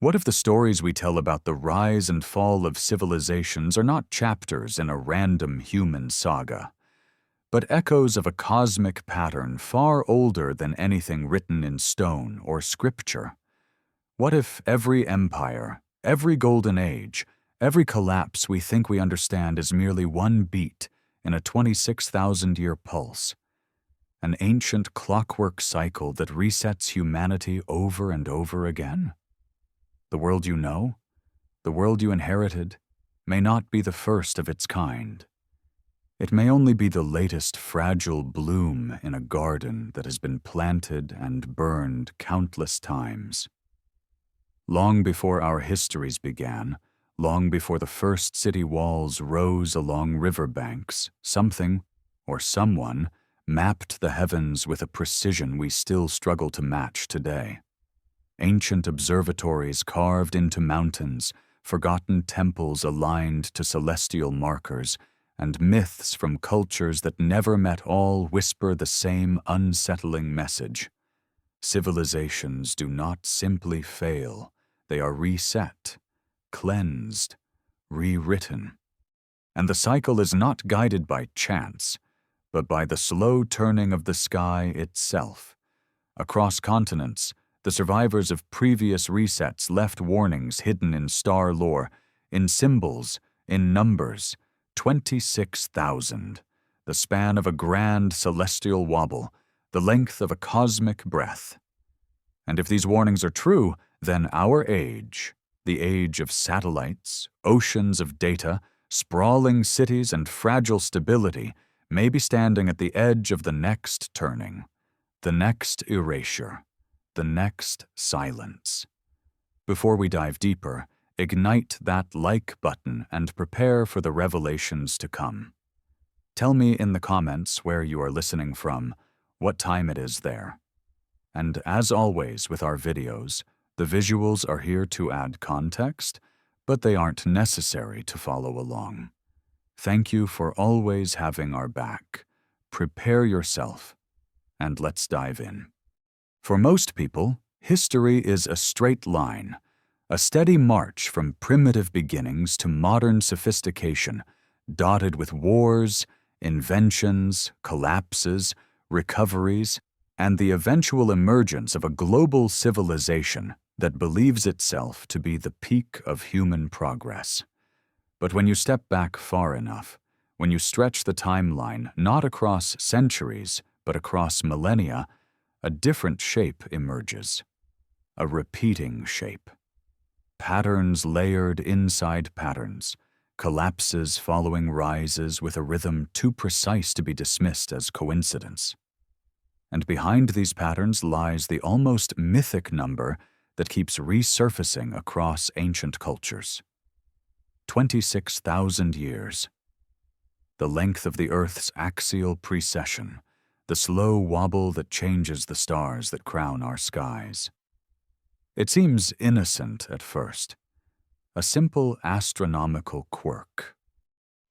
What if the stories we tell about the rise and fall of civilizations are not chapters in a random human saga, but echoes of a cosmic pattern far older than anything written in stone or scripture? What if every empire, every golden age, every collapse we think we understand is merely one beat in a 26,000-year pulse? An ancient clockwork cycle that resets humanity over and over again? The world you know, the world you inherited, may not be the first of its kind. It may only be the latest fragile bloom in a garden that has been planted and burned countless times. Long before our histories began, long before the first city walls rose along riverbanks, something, or someone, mapped the heavens with a precision we still struggle to match today. Ancient observatories carved into mountains, forgotten temples aligned to celestial markers, and myths from cultures that never met all whisper the same unsettling message. Civilizations do not simply fail, they are reset, cleansed, rewritten. And the cycle is not guided by chance, but by the slow turning of the sky itself. Across continents, the survivors of previous resets left warnings hidden in star lore, in symbols, in numbers. 26,000, the span of a grand celestial wobble, the length of a cosmic breath. And if these warnings are true, then our age, the age of satellites, oceans of data, sprawling cities, and fragile stability, may be standing at the edge of the next turning, the next erasure, the next silence. Before we dive deeper, ignite that like button and prepare for the revelations to come. Tell me in the comments where you are listening from, what time it is there. And as always with our videos, the visuals are here to add context, but they aren't necessary to follow along. Thank you for always having our back. Prepare yourself, and let's dive in. For most people, history is a straight line, a steady march from primitive beginnings to modern sophistication, dotted with wars, inventions, collapses, recoveries, and the eventual emergence of a global civilization that believes itself to be the peak of human progress. But when you step back far enough, when you stretch the timeline not across centuries but across millennia, a different shape emerges, a repeating shape. Patterns layered inside patterns, collapses following rises with a rhythm too precise to be dismissed as coincidence. And behind these patterns lies the almost mythic number that keeps resurfacing across ancient cultures. 26,000 years. The length of the Earth's axial precession, the slow wobble that changes the stars that crown our skies. It seems innocent at first, a simple astronomical quirk.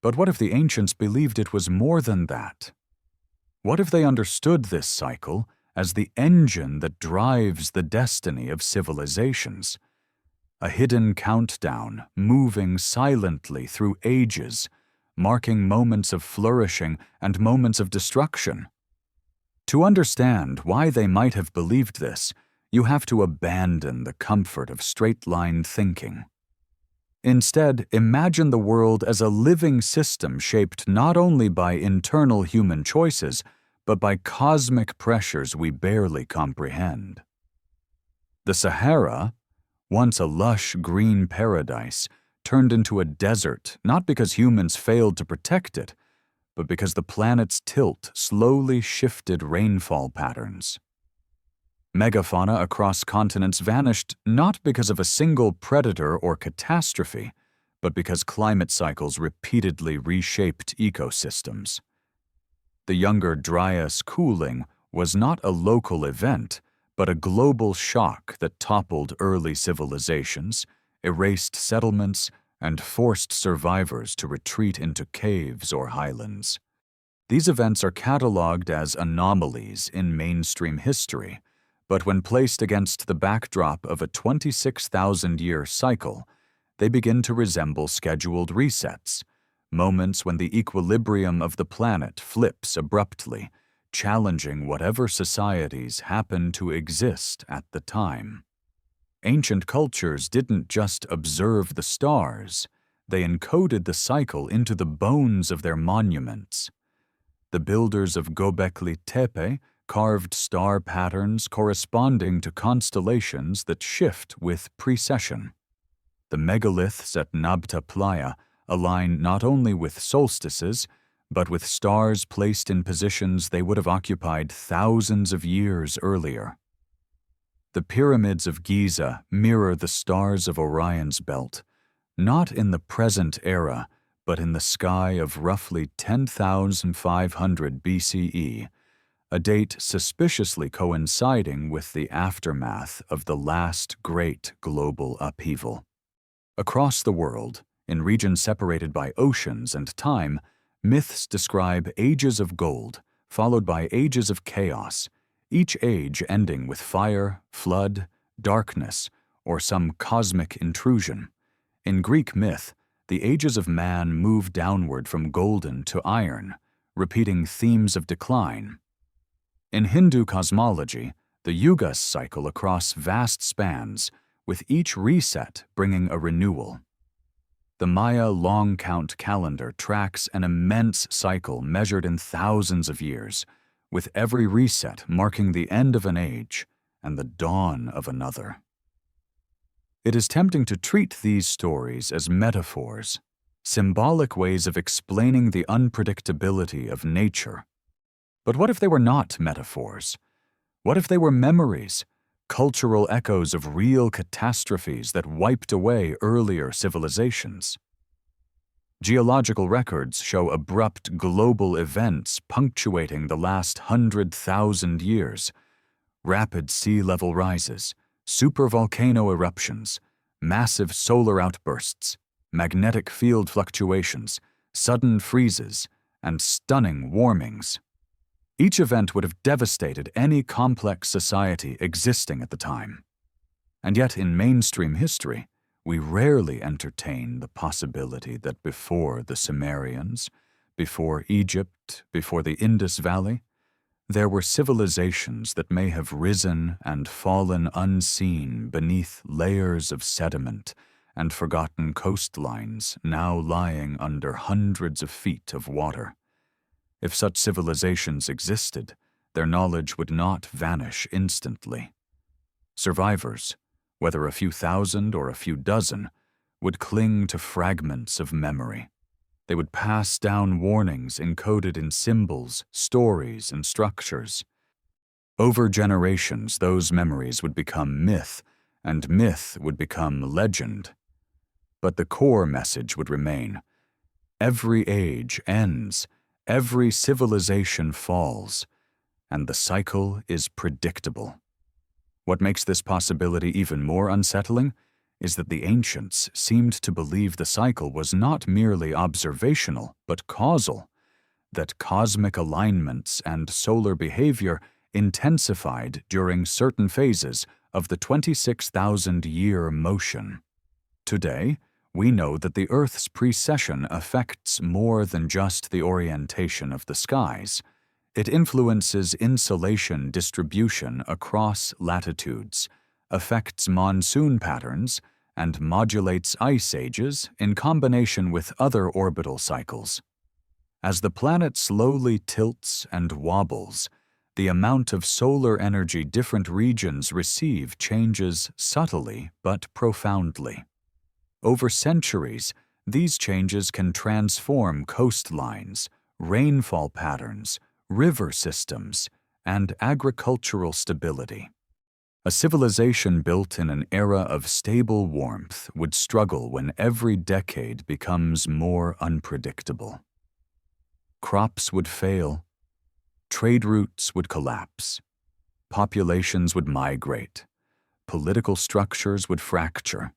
But what if the ancients believed it was more than that? What if they understood this cycle as the engine that drives the destiny of civilizations? A hidden countdown moving silently through ages, marking moments of flourishing and moments of destruction. To understand why they might have believed this, you have to abandon the comfort of straight-line thinking. Instead, imagine the world as a living system shaped not only by internal human choices, but by cosmic pressures we barely comprehend. The Sahara, once a lush green paradise, turned into a desert not because humans failed to protect it, but because the planet's tilt slowly shifted rainfall patterns. Megafauna across continents vanished not because of a single predator or catastrophe, but because climate cycles repeatedly reshaped ecosystems. The Younger Dryas cooling was not a local event, but a global shock that toppled early civilizations, erased settlements, and forced survivors to retreat into caves or highlands. These events are catalogued as anomalies in mainstream history, but when placed against the backdrop of a 26,000-year cycle, they begin to resemble scheduled resets, moments when the equilibrium of the planet flips abruptly, challenging whatever societies happen to exist at the time. Ancient cultures didn't just observe the stars, they encoded the cycle into the bones of their monuments. The builders of Göbekli Tepe carved star patterns corresponding to constellations that shift with precession. The megaliths at Nabta Playa align not only with solstices, but with stars placed in positions they would have occupied thousands of years earlier. The pyramids of Giza mirror the stars of Orion's belt, not in the present era, but in the sky of roughly 10,500 BCE, a date suspiciously coinciding with the aftermath of the last great global upheaval. Across the world, in regions separated by oceans and time, myths describe ages of gold, followed by ages of chaos, each age ending with fire, flood, darkness, or some cosmic intrusion. In Greek myth, the ages of man move downward from golden to iron, repeating themes of decline. In Hindu cosmology, the yugas cycle across vast spans, with each reset bringing a renewal. The Maya long count calendar tracks an immense cycle measured in thousands of years, with every reset marking the end of an age and the dawn of another. It is tempting to treat these stories as metaphors, symbolic ways of explaining the unpredictability of nature. But what if they were not metaphors? What if they were memories, cultural echoes of real catastrophes that wiped away earlier civilizations? Geological records show abrupt global events punctuating the last 100,000 years. Rapid sea level rises, supervolcano eruptions, massive solar outbursts, magnetic field fluctuations, sudden freezes, and stunning warmings. Each event would have devastated any complex society existing at the time. And yet in mainstream history, we rarely entertain the possibility that before the Sumerians, before Egypt, before the Indus Valley, there were civilizations that may have risen and fallen unseen beneath layers of sediment and forgotten coastlines now lying under hundreds of feet of water. If such civilizations existed, their knowledge would not vanish instantly. Survivors, whether a few thousand or a few dozen, would cling to fragments of memory. They would pass down warnings encoded in symbols, stories, and structures. Over generations, those memories would become myth, and myth would become legend. But the core message would remain. Every age ends, every civilization falls, and the cycle is predictable. What makes this possibility even more unsettling is that the ancients seemed to believe the cycle was not merely observational, but causal, that cosmic alignments and solar behavior intensified during certain phases of the 26,000-year motion. Today, we know that the Earth's precession affects more than just the orientation of the skies. It influences insolation distribution across latitudes, affects monsoon patterns, and modulates ice ages in combination with other orbital cycles. As the planet slowly tilts and wobbles, the amount of solar energy different regions receive changes subtly but profoundly. Over centuries, these changes can transform coastlines, rainfall patterns, river systems, and agricultural stability. A civilization built in an era of stable warmth would struggle when every decade becomes more unpredictable. Crops would fail, trade routes would collapse, populations would migrate, political structures would fracture,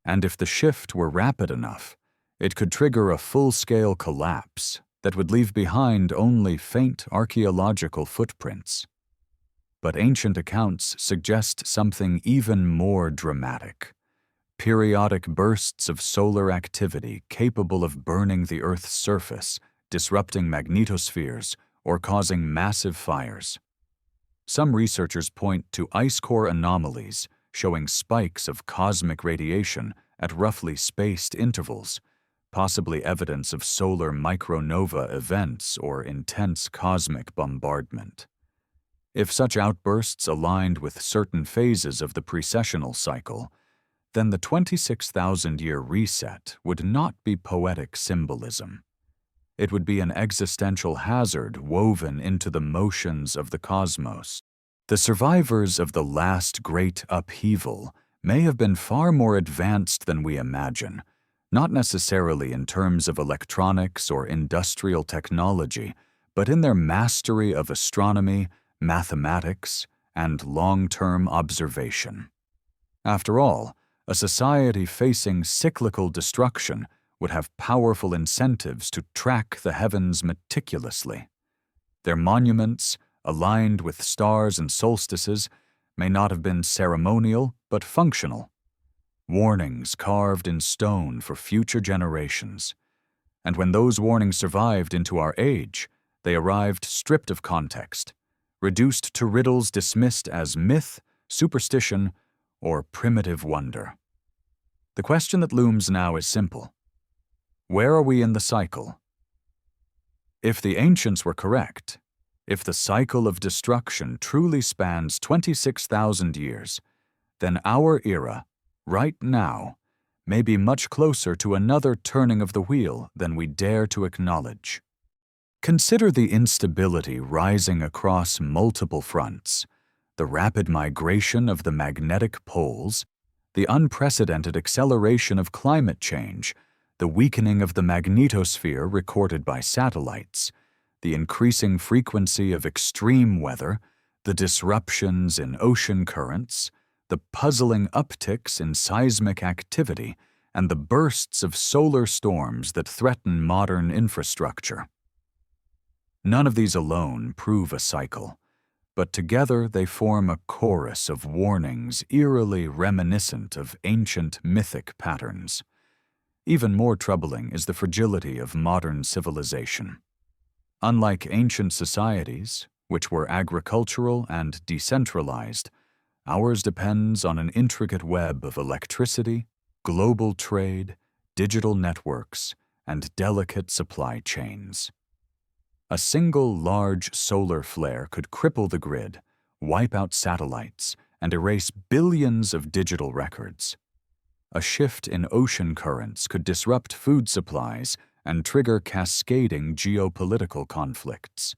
and if the shift were rapid enough, it could trigger a full-scale collapse that would leave behind only faint archaeological footprints. But ancient accounts suggest something even more dramatic. Periodic bursts of solar activity capable of burning the Earth's surface, disrupting magnetospheres, or causing massive fires. Some researchers point to ice core anomalies showing spikes of cosmic radiation at roughly spaced intervals, possibly evidence of solar micronova events or intense cosmic bombardment. If such outbursts aligned with certain phases of the precessional cycle, then the 26,000-year reset would not be poetic symbolism. It would be an existential hazard woven into the motions of the cosmos. The survivors of the last great upheaval may have been far more advanced than we imagine, not necessarily in terms of electronics or industrial technology, but in their mastery of astronomy, mathematics, and long-term observation. After all, a society facing cyclical destruction would have powerful incentives to track the heavens meticulously. Their monuments, aligned with stars and solstices, may not have been ceremonial but functional. Warnings carved in stone for future generations. And when those warnings survived into our age, they arrived stripped of context, reduced to riddles dismissed as myth, superstition, or primitive wonder. The question that looms now is simple. Where are we in the cycle? If the ancients were correct, if the cycle of destruction truly spans 26,000 years, then our era, right now, may be much closer to another turning of the wheel than we dare to acknowledge. Consider the instability rising across multiple fronts, the rapid migration of the magnetic poles, the unprecedented acceleration of climate change, the weakening of the magnetosphere recorded by satellites, the increasing frequency of extreme weather, the disruptions in ocean currents, the puzzling upticks in seismic activity, and the bursts of solar storms that threaten modern infrastructure. None of these alone prove a cycle, but together they form a chorus of warnings eerily reminiscent of ancient mythic patterns. Even more troubling is the fragility of modern civilization. Unlike ancient societies, which were agricultural and decentralized, ours depends on an intricate web of electricity, global trade, digital networks, and delicate supply chains. A single large solar flare could cripple the grid, wipe out satellites, and erase billions of digital records. A shift in ocean currents could disrupt food supplies and trigger cascading geopolitical conflicts.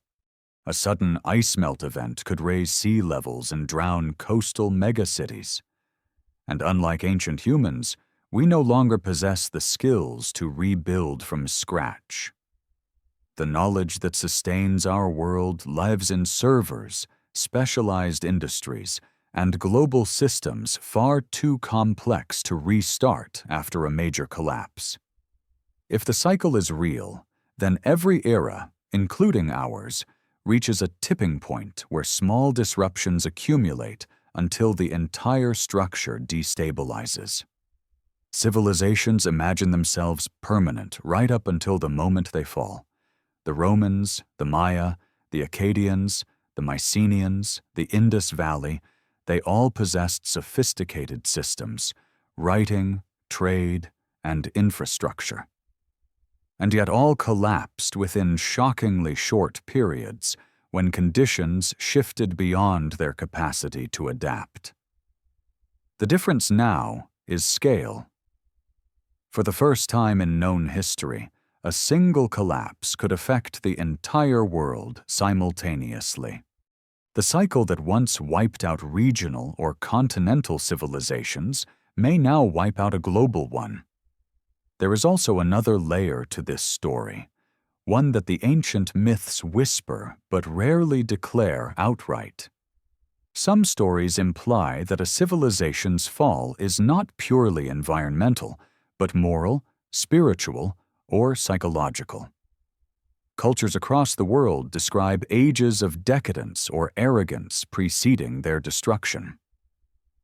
A sudden ice melt event could raise sea levels and drown coastal megacities. And unlike ancient humans, we no longer possess the skills to rebuild from scratch. The knowledge that sustains our world lives in servers, specialized industries, and global systems far too complex to restart after a major collapse. If the cycle is real, then every era, including ours, reaches a tipping point where small disruptions accumulate until the entire structure destabilizes. Civilizations imagine themselves permanent right up until the moment they fall. The Romans, the Maya, the Akkadians, the Mycenaeans, the Indus Valley, they all possessed sophisticated systems, writing, trade, and infrastructure. And yet all collapsed within shockingly short periods when conditions shifted beyond their capacity to adapt. The difference now is scale. For the first time in known history, a single collapse could affect the entire world simultaneously. The cycle that once wiped out regional or continental civilizations may now wipe out a global one. There is also another layer to this story, one that the ancient myths whisper but rarely declare outright. Some stories imply that a civilization's fall is not purely environmental, but moral, spiritual, or psychological. Cultures across the world describe ages of decadence or arrogance preceding their destruction.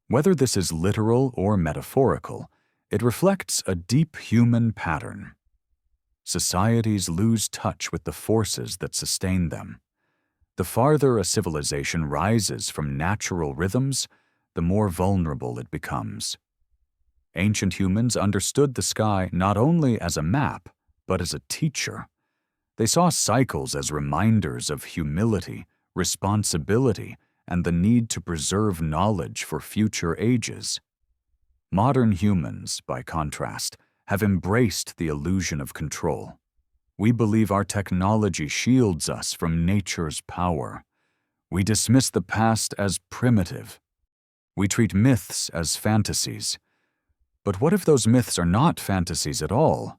Whether this is literal or metaphorical, it reflects a deep human pattern. Societies lose touch with the forces that sustain them. The farther a civilization rises from natural rhythms, the more vulnerable it becomes. Ancient humans understood the sky not only as a map, but as a teacher. They saw cycles as reminders of humility, responsibility, and the need to preserve knowledge for future ages. Modern humans, by contrast, have embraced the illusion of control. We believe our technology shields us from nature's power. We dismiss the past as primitive. We treat myths as fantasies. But what if those myths are not fantasies at all?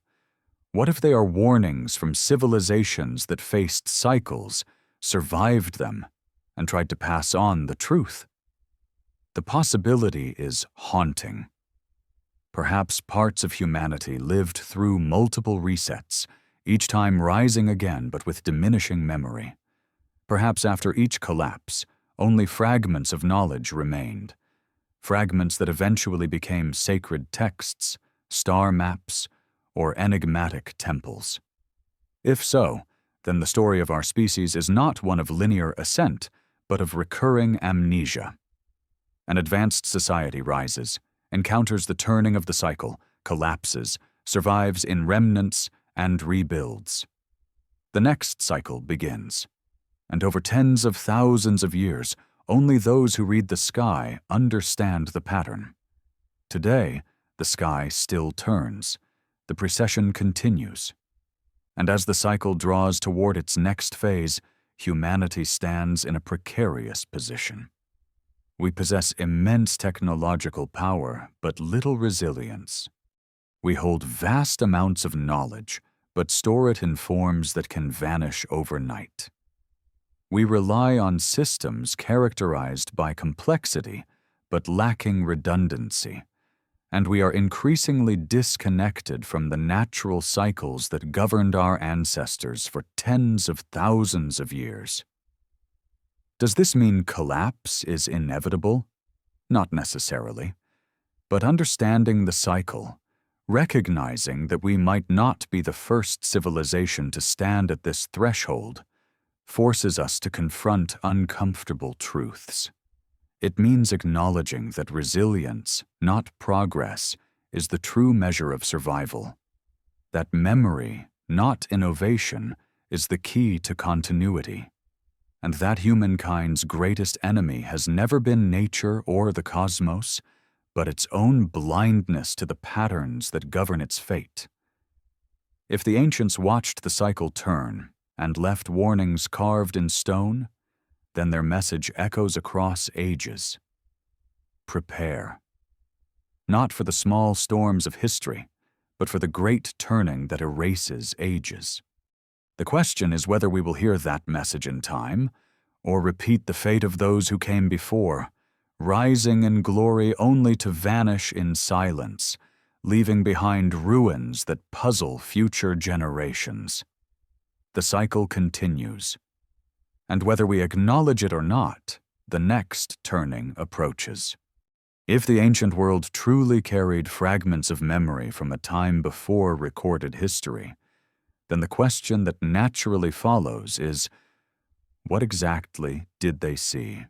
What if they are warnings from civilizations that faced cycles, survived them, and tried to pass on the truth? The possibility is haunting. Perhaps parts of humanity lived through multiple resets, each time rising again but with diminishing memory. Perhaps after each collapse, only fragments of knowledge remained. Fragments that eventually became sacred texts, star maps, or enigmatic temples. If so, then the story of our species is not one of linear ascent, but of recurring amnesia. An advanced society rises, encounters the turning of the cycle, collapses, survives in remnants, and rebuilds. The next cycle begins, and over tens of thousands of years, only those who read the sky understand the pattern. Today, the sky still turns. The precession continues. And as the cycle draws toward its next phase, humanity stands in a precarious position. We possess immense technological power, but little resilience. We hold vast amounts of knowledge, but store it in forms that can vanish overnight. We rely on systems characterized by complexity, but lacking redundancy, and we are increasingly disconnected from the natural cycles that governed our ancestors for tens of thousands of years. Does this mean collapse is inevitable? Not necessarily. But understanding the cycle, recognizing that we might not be the first civilization to stand at this threshold, forces us to confront uncomfortable truths. It means acknowledging that resilience, not progress, is the true measure of survival. That memory, not innovation, is the key to continuity. And that humankind's greatest enemy has never been nature or the cosmos, but its own blindness to the patterns that govern its fate. If the ancients watched the cycle turn and left warnings carved in stone, then their message echoes across ages. Prepare. Not for the small storms of history, but for the great turning that erases ages. The question is whether we will hear that message in time, or repeat the fate of those who came before, rising in glory only to vanish in silence, leaving behind ruins that puzzle future generations. The cycle continues, and whether we acknowledge it or not, the next turning approaches. If the ancient world truly carried fragments of memory from a time before recorded history, then the question that naturally follows is, what exactly did they see?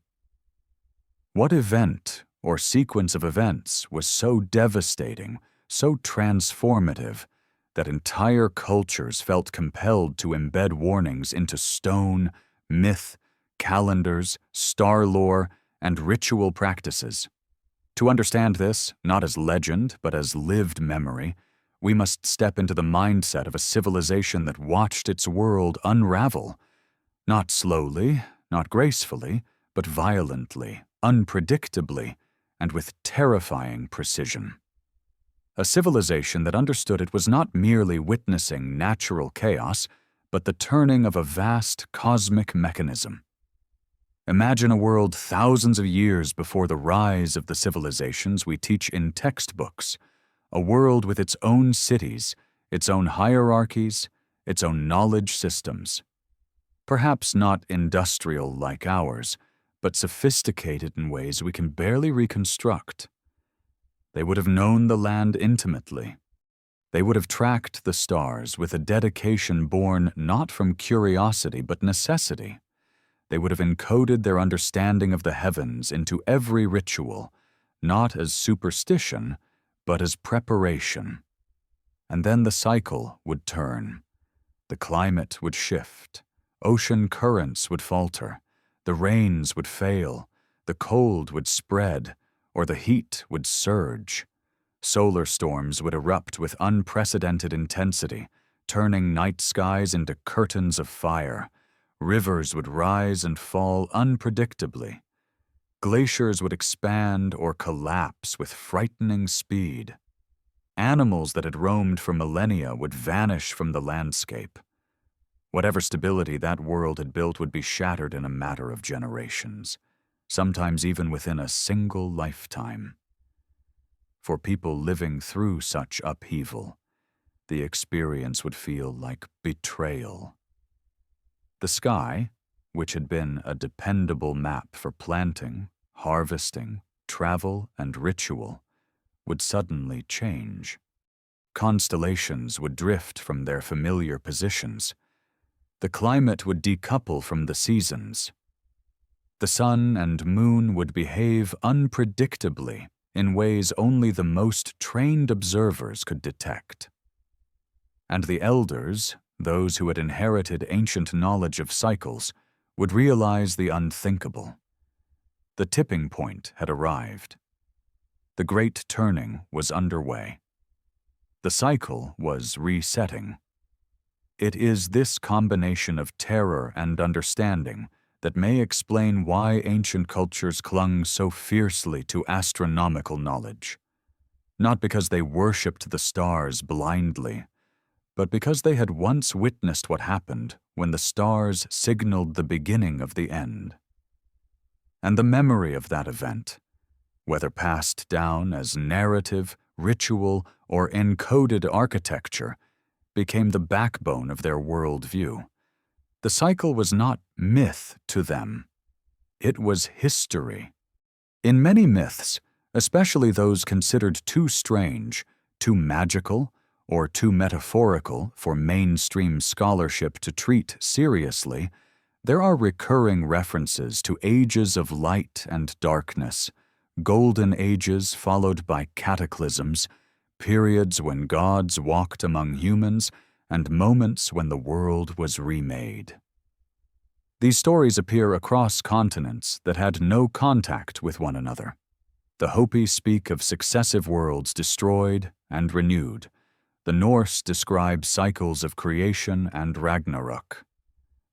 What event or sequence of events was so devastating, so transformative, that entire cultures felt compelled to embed warnings into stone, myth, calendars, star lore, and ritual practices? To understand this, not as legend, but as lived memory, we must step into the mindset of a civilization that watched its world unravel, not slowly, not gracefully, but violently, unpredictably, and with terrifying precision. A civilization that understood it was not merely witnessing natural chaos, but the turning of a vast cosmic mechanism. Imagine a world thousands of years before the rise of the civilizations we teach in textbooks, a world with its own cities, its own hierarchies, its own knowledge systems. Perhaps not industrial like ours, but sophisticated in ways we can barely reconstruct. They would have known the land intimately. They would have tracked the stars with a dedication born not from curiosity but necessity. They would have encoded their understanding of the heavens into every ritual, not as superstition, but as preparation. And then the cycle would turn. The climate would shift. Ocean currents would falter. The rains would fail. The cold would spread, or the heat would surge. Solar storms would erupt with unprecedented intensity, turning night skies into curtains of fire. Rivers would rise and fall unpredictably. Glaciers would expand or collapse with frightening speed. Animals that had roamed for millennia would vanish from the landscape. Whatever stability that world had built would be shattered in a matter of generations, sometimes even within a single lifetime. For people living through such upheaval, the experience would feel like betrayal. The sky, which had been a dependable map for planting, harvesting, travel, and ritual, would suddenly change. Constellations would drift from their familiar positions. The climate would decouple from the seasons. The sun and moon would behave unpredictably in ways only the most trained observers could detect. And the elders, those who had inherited ancient knowledge of cycles, would realize the unthinkable. The tipping point had arrived. The great turning was underway. The cycle was resetting. It is this combination of terror and understanding that may explain why ancient cultures clung so fiercely to astronomical knowledge. Not because they worshipped the stars blindly, but because they had once witnessed what happened when the stars signaled the beginning of the end. And the memory of that event, whether passed down as narrative, ritual, or encoded architecture, became the backbone of their worldview. The cycle was not myth to them. It was history. In many myths, especially those considered too strange, too magical, or too metaphorical for mainstream scholarship to treat seriously, there are recurring references to ages of light and darkness, golden ages followed by cataclysms, periods when gods walked among humans, and moments when the world was remade. These stories appear across continents that had no contact with one another. The Hopi speak of successive worlds destroyed and renewed. The Norse describe cycles of creation and Ragnarok.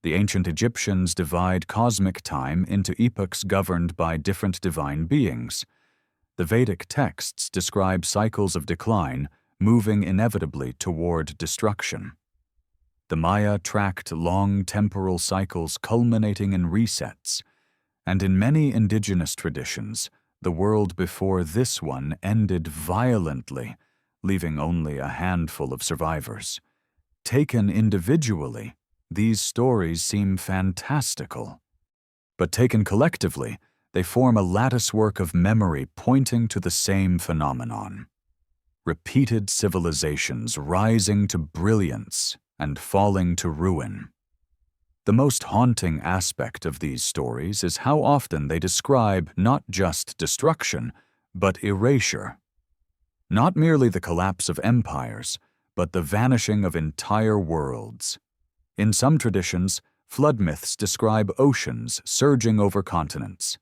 The ancient Egyptians divide cosmic time into epochs governed by different divine beings. The Vedic texts describe cycles of decline, moving inevitably toward destruction. The Maya tracked long temporal cycles culminating in resets, and in many indigenous traditions, the world before this one ended violently, leaving only a handful of survivors. Taken individually, these stories seem fantastical. But taken collectively, they form a latticework of memory pointing to the same phenomenon. Repeated civilizations rising to brilliance and falling to ruin. The most haunting aspect of these stories is how often they describe not just destruction, but erasure. Not merely the collapse of empires, but the vanishing of entire worlds. In some traditions, flood myths describe oceans surging over continents.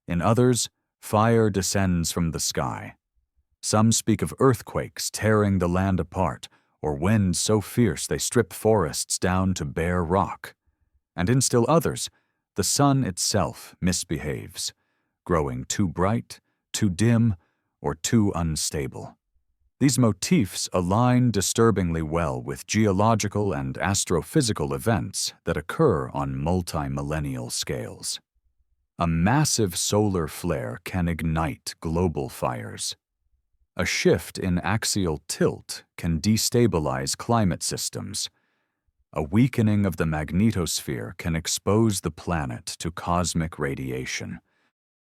In others, fire descends from the sky. Some speak of earthquakes tearing the land apart, or winds so fierce they strip forests down to bare rock. And in still others, the sun itself misbehaves, growing too bright, too dim, or too unstable. These motifs align disturbingly well with geological and astrophysical events that occur on multi-millennial scales. A massive solar flare can ignite global fires. A shift in axial tilt can destabilize climate systems. a weakening of the magnetosphere can expose the planet to cosmic radiation,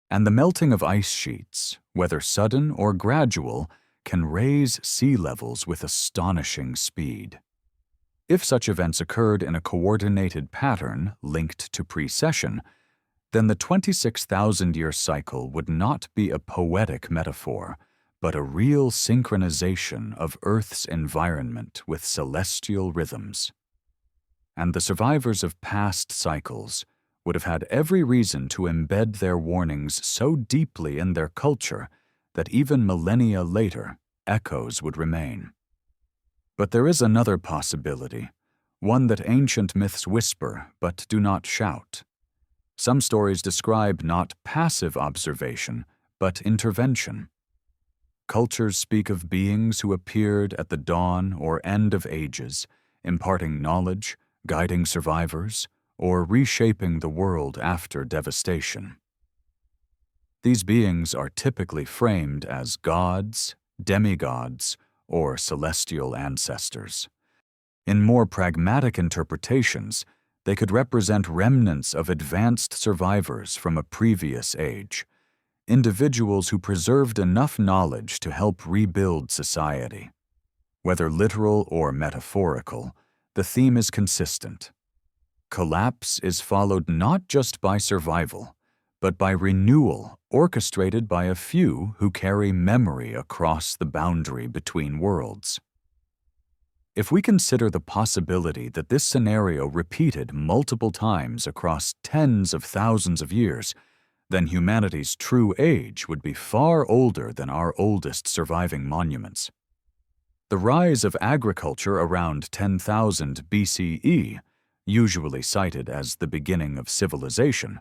and the melting of ice sheets, whether sudden or gradual, can raise sea levels with astonishing speed. If such events occurred in a coordinated pattern linked to precession, then the 26,000-year cycle would not be a poetic metaphor, but a real synchronization of Earth's environment with celestial rhythms. And the survivors of past cycles would have had every reason to embed their warnings so deeply in their culture that even millennia later, echoes would remain. But there is another possibility, one that ancient myths whisper but do not shout. Some stories describe not passive observation, but intervention. Cultures speak of beings who appeared at the dawn or end of ages, imparting knowledge, guiding survivors, or reshaping the world after devastation. These beings are typically framed as gods, demigods, or celestial ancestors. In more pragmatic interpretations, they could represent remnants of advanced survivors from a previous age, individuals who preserved enough knowledge to help rebuild society. Whether literal or metaphorical, the theme is consistent. Collapse is followed not just by survival, but by renewal orchestrated by a few who carry memory across the boundary between worlds. If we consider the possibility that this scenario repeated multiple times across tens of thousands of years, then humanity's true age would be far older than our oldest surviving monuments. The rise of agriculture around 10,000 BCE, usually cited as the beginning of civilization,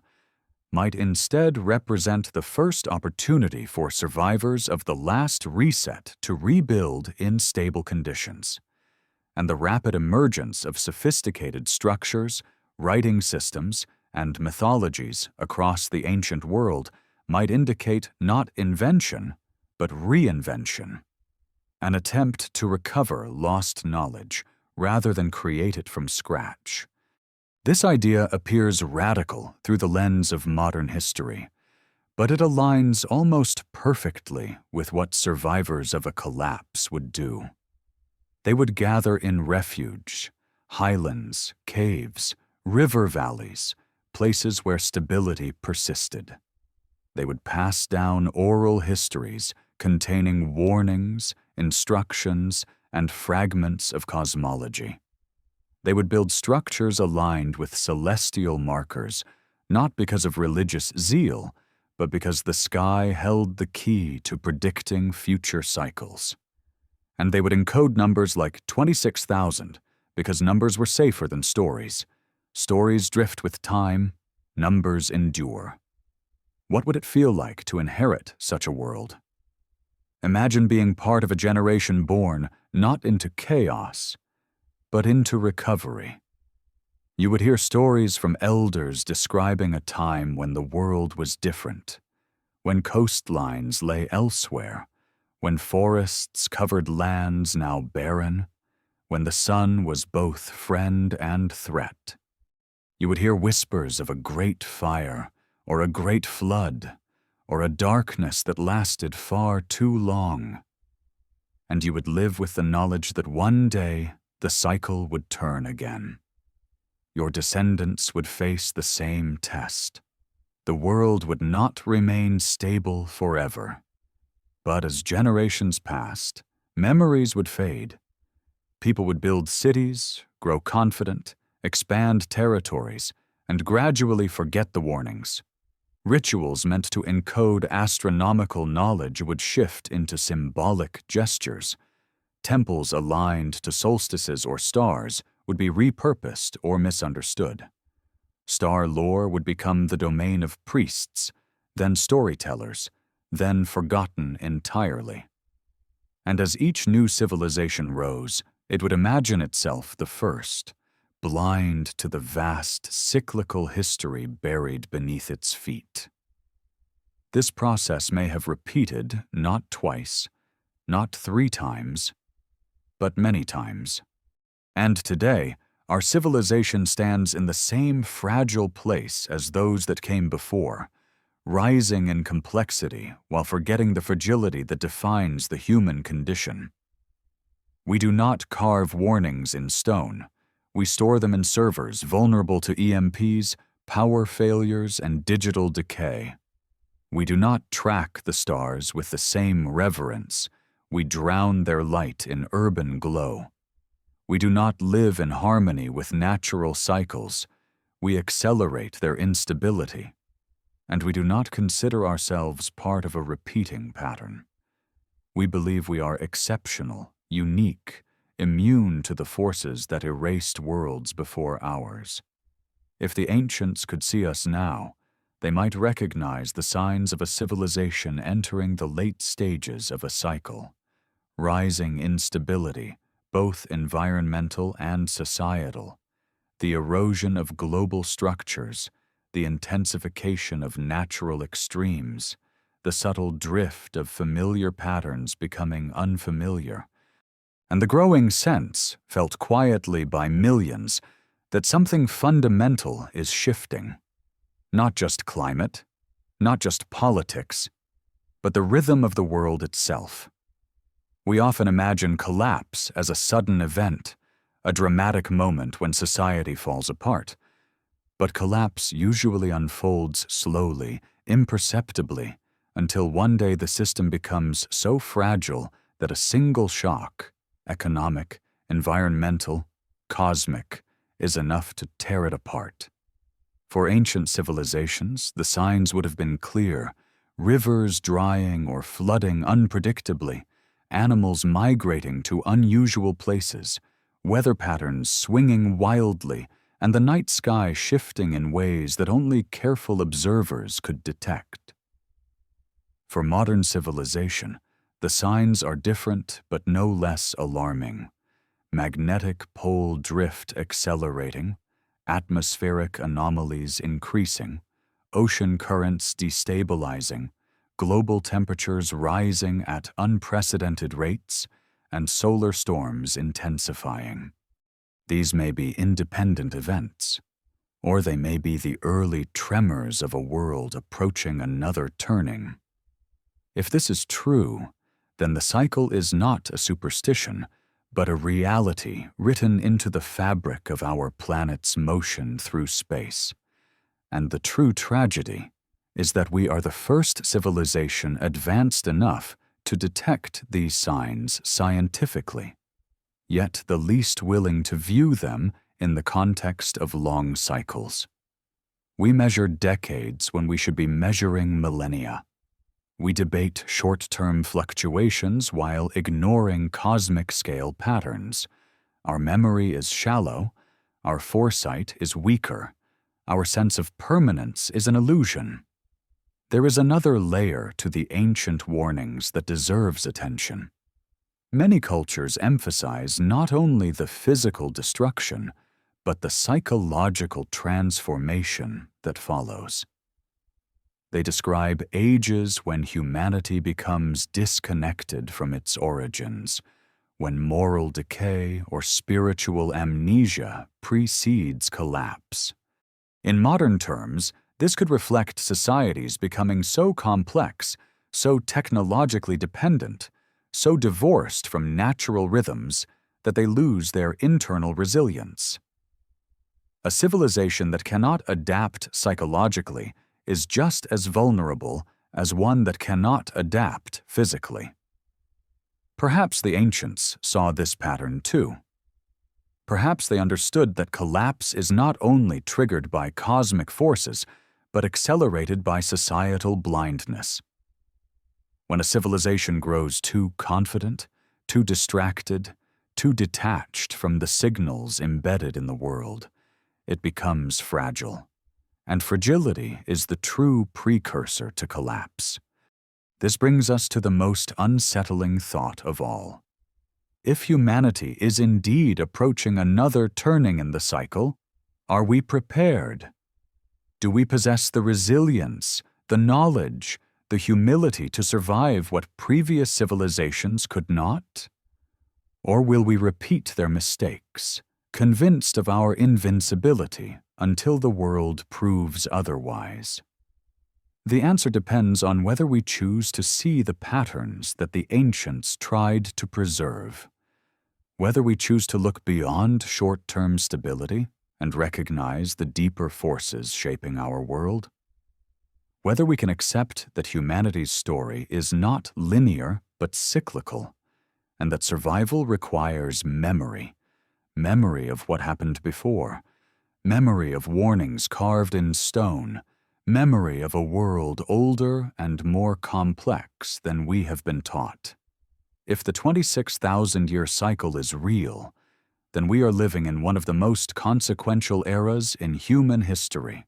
might instead represent the first opportunity for survivors of the last reset to rebuild in stable conditions. And the rapid emergence of sophisticated structures, writing systems, and mythologies across the ancient world might indicate not invention, but reinvention, an attempt to recover lost knowledge rather than create it from scratch. This idea appears radical through the lens of modern history, but it aligns almost perfectly with what survivors of a collapse would do. They would gather in refuge, highlands, caves, river valleys, places where stability persisted. They would pass down oral histories containing warnings, instructions, and fragments of cosmology. They would build structures aligned with celestial markers, not because of religious zeal, but because the sky held the key to predicting future cycles. And they would encode numbers like 26,000 because numbers were safer than stories. Stories drift with time, numbers endure. What would it feel like to inherit such a world? Imagine being part of a generation born not into chaos, but into recovery. You would hear stories from elders describing a time when the world was different, when coastlines lay elsewhere, when forests covered lands now barren, when the sun was both friend and threat. You would hear whispers of a great fire, or a great flood, or a darkness that lasted far too long. And you would live with the knowledge that one day the cycle would turn again. Your descendants would face the same test. The world would not remain stable forever. But as generations passed, memories would fade. People would build cities, grow confident, expand territories, and gradually forget the warnings. Rituals meant to encode astronomical knowledge would shift into symbolic gestures. Temples aligned to solstices or stars would be repurposed or misunderstood. Star lore would become the domain of priests, then storytellers, then forgotten entirely. And as each new civilization rose, it would imagine itself the first, blind to the vast cyclical history buried beneath its feet. This process may have repeated not twice, not 3 times, but many times. And today, Our civilization stands in the same fragile place as those that came before, rising in complexity while forgetting the fragility that defines the human condition. We do not carve warnings in stone. We store them in servers vulnerable to EMPs, power failures, and digital decay. We do not track the stars with the same reverence. We drown their light in urban glow. We do not live in harmony with natural cycles. We accelerate their instability. And we do not consider ourselves part of a repeating pattern. We believe we are exceptional, unique, immune to the forces that erased worlds before ours. If the ancients could see us now, they might recognize the signs of a civilization entering the late stages of a cycle. Rising instability, both environmental and societal, the erosion of global structures, the intensification of natural extremes, the subtle drift of familiar patterns becoming unfamiliar, and the growing sense, felt quietly by millions, that something fundamental is shifting. Not just climate, not just politics, but the rhythm of the world itself. We often imagine collapse as a sudden event, a dramatic moment when society falls apart. But collapse usually unfolds slowly, imperceptibly, until one day the system becomes so fragile that a single shock, economic, environmental, cosmic, is enough to tear it apart. For ancient civilizations, the signs would have been clear: rivers drying or flooding unpredictably, animals migrating to unusual places, weather patterns swinging wildly, and the night sky shifting in ways that only careful observers could detect. For modern civilization, the signs are different but no less alarming. Magnetic pole drift accelerating, atmospheric anomalies increasing, ocean currents destabilizing, global temperatures rising at unprecedented rates, and solar storms intensifying. These may be independent events, or they may be the early tremors of a world approaching another turning. If this is true, then the cycle is not a superstition, but a reality written into the fabric of our planet's motion through space. And the true tragedy is that we are the first civilization advanced enough to detect these signs scientifically, yet the least willing to view them in the context of long cycles. We measure decades when we should be measuring millennia. We debate short-term fluctuations while ignoring cosmic-scale patterns. Our memory is shallow, our foresight is weaker, our sense of permanence is an illusion. There is another layer to the ancient warnings that deserves attention. Many cultures emphasize not only the physical destruction, but the psychological transformation that follows. They describe ages when humanity becomes disconnected from its origins, when moral decay or spiritual amnesia precedes collapse. In modern terms, this could reflect societies becoming so complex, so technologically dependent, so divorced from natural rhythms that they lose their internal resilience. A civilization that cannot adapt psychologically is just as vulnerable as one that cannot adapt physically. Perhaps the ancients saw this pattern too. Perhaps they understood that collapse is not only triggered by cosmic forces, but accelerated by societal blindness. When a civilization grows too confident, too distracted, too detached from the signals embedded in the world, it becomes fragile. And fragility is the true precursor to collapse. This brings us to the most unsettling thought of all. If humanity is indeed approaching another turning in the cycle, are we prepared? Do we possess the resilience, the knowledge, the humility to survive what previous civilizations could not? Or will we repeat their mistakes, convinced of our invincibility until the world proves otherwise? The answer depends on whether we choose to see the patterns that the ancients tried to preserve, whether we choose to look beyond short-term stability and recognize the deeper forces shaping our world, whether we can accept that humanity's story is not linear but cyclical, and that survival requires memory of what happened before, memory of warnings carved in stone, memory of a world older and more complex than we have been taught. If the 26,000-year cycle is real, then we are living in one of the most consequential eras in human history,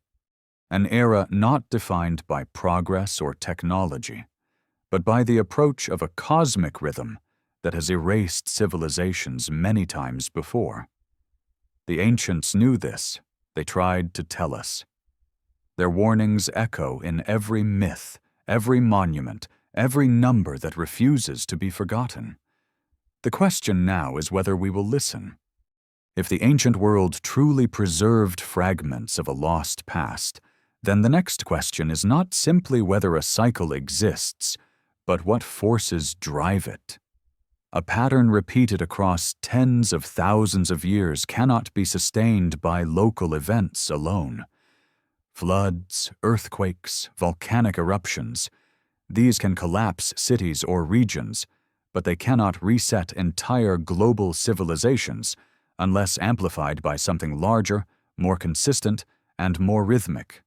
an era not defined by progress or technology, but by the approach of a cosmic rhythm that has erased civilizations many times before. The ancients knew this. They tried to tell us. Their warnings echo in every myth, every monument, every number that refuses to be forgotten. The question now is whether we will listen. If the ancient world truly preserved fragments of a lost past, then the next question is not simply whether a cycle exists, but what forces drive it. A pattern repeated across tens of thousands of years cannot be sustained by local events alone. Floods, earthquakes, volcanic eruptions, these can collapse cities or regions, but they cannot reset entire global civilizations unless amplified by something larger, more consistent, and more rhythmic.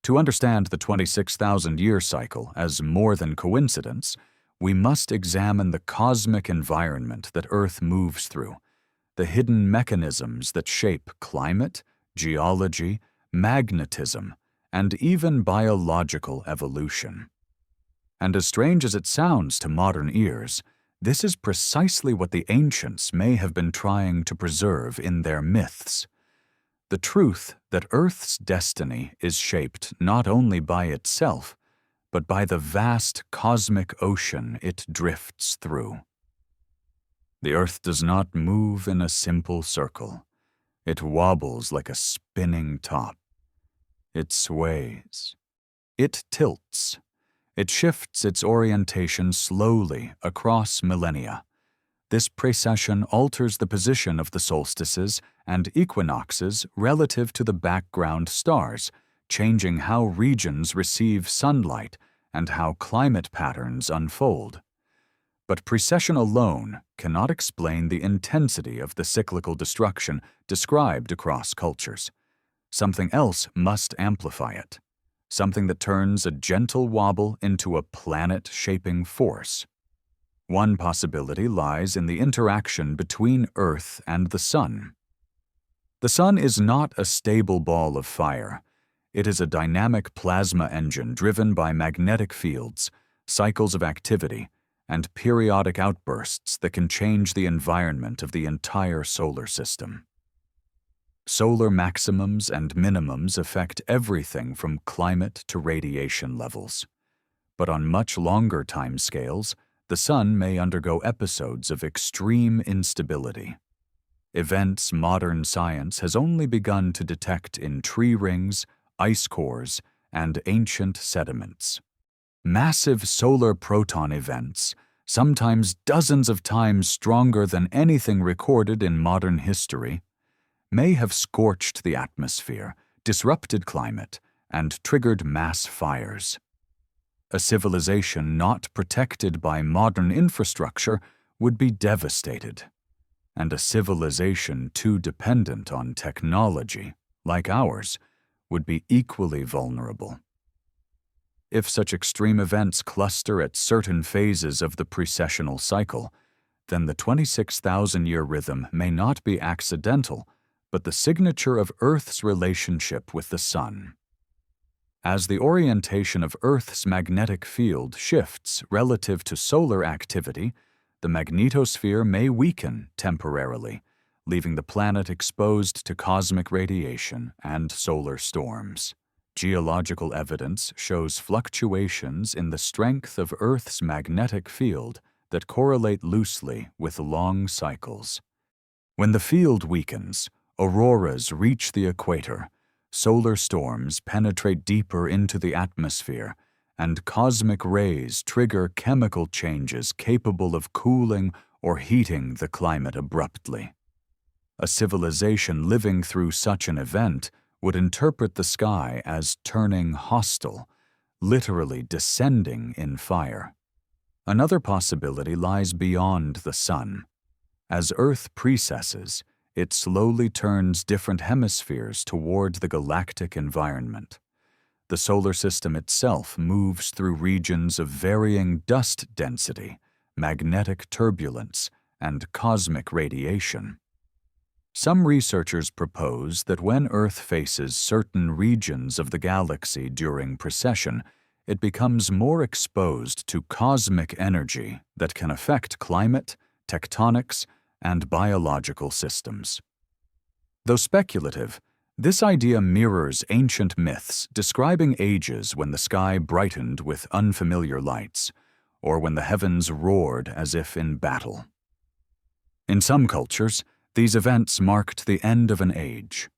To understand the 26,000-year cycle as more than coincidence, we must examine the cosmic environment that Earth moves through, the hidden mechanisms that shape climate, geology, magnetism, and even biological evolution. And as strange as it sounds to modern ears, this is precisely what the ancients may have been trying to preserve in their myths. The truth that Earth's destiny is shaped not only by itself, but by the vast cosmic ocean it drifts through. The Earth does not move in a simple circle. It wobbles like a spinning top. It sways. It tilts. It shifts its orientation slowly across millennia. This precession alters the position of the solstices and equinoxes relative to the background stars, changing how regions receive sunlight and how climate patterns unfold. But precession alone cannot explain the intensity of the cyclical destruction described across cultures. Something else must amplify it, something that turns a gentle wobble into a planet-shaping force. One possibility lies in the interaction between Earth and the Sun. The Sun is not a stable ball of fire. It is a dynamic plasma engine driven by magnetic fields, cycles of activity, and periodic outbursts that can change the environment of the entire solar system. Solar maximums and minimums affect everything from climate to radiation levels. But on much longer timescales, the Sun may undergo episodes of extreme instability. Events modern science has only begun to detect in tree rings, ice cores, and ancient sediments. Massive solar proton events, sometimes dozens of times stronger than anything recorded in modern history, may have scorched the atmosphere, disrupted climate, and triggered mass fires. A civilization not protected by modern infrastructure would be devastated, and a civilization too dependent on technology, like ours, would be equally vulnerable. If such extreme events cluster at certain phases of the precessional cycle, then the 26,000-year rhythm may not be accidental, but the signature of Earth's relationship with the Sun. As the orientation of Earth's magnetic field shifts relative to solar activity, the magnetosphere may weaken temporarily, leaving the planet exposed to cosmic radiation and solar storms. Geological evidence shows fluctuations in the strength of Earth's magnetic field that correlate loosely with long cycles. When the field weakens, auroras reach the equator, solar storms penetrate deeper into the atmosphere, and cosmic rays trigger chemical changes capable of cooling or heating the climate abruptly. A civilization living through such an event would interpret the sky as turning hostile, literally descending in fire. Another possibility lies beyond the sun. As Earth precesses, it slowly turns different hemispheres toward the galactic environment. The solar system itself moves through regions of varying dust density, magnetic turbulence, and cosmic radiation. Some researchers propose that when Earth faces certain regions of the galaxy during precession, it becomes more exposed to cosmic energy that can affect climate, tectonics, and biological systems. Though speculative, this idea mirrors ancient myths describing ages when the sky brightened with unfamiliar lights, or when the heavens roared as if in battle. In some cultures, these events marked the end of an age.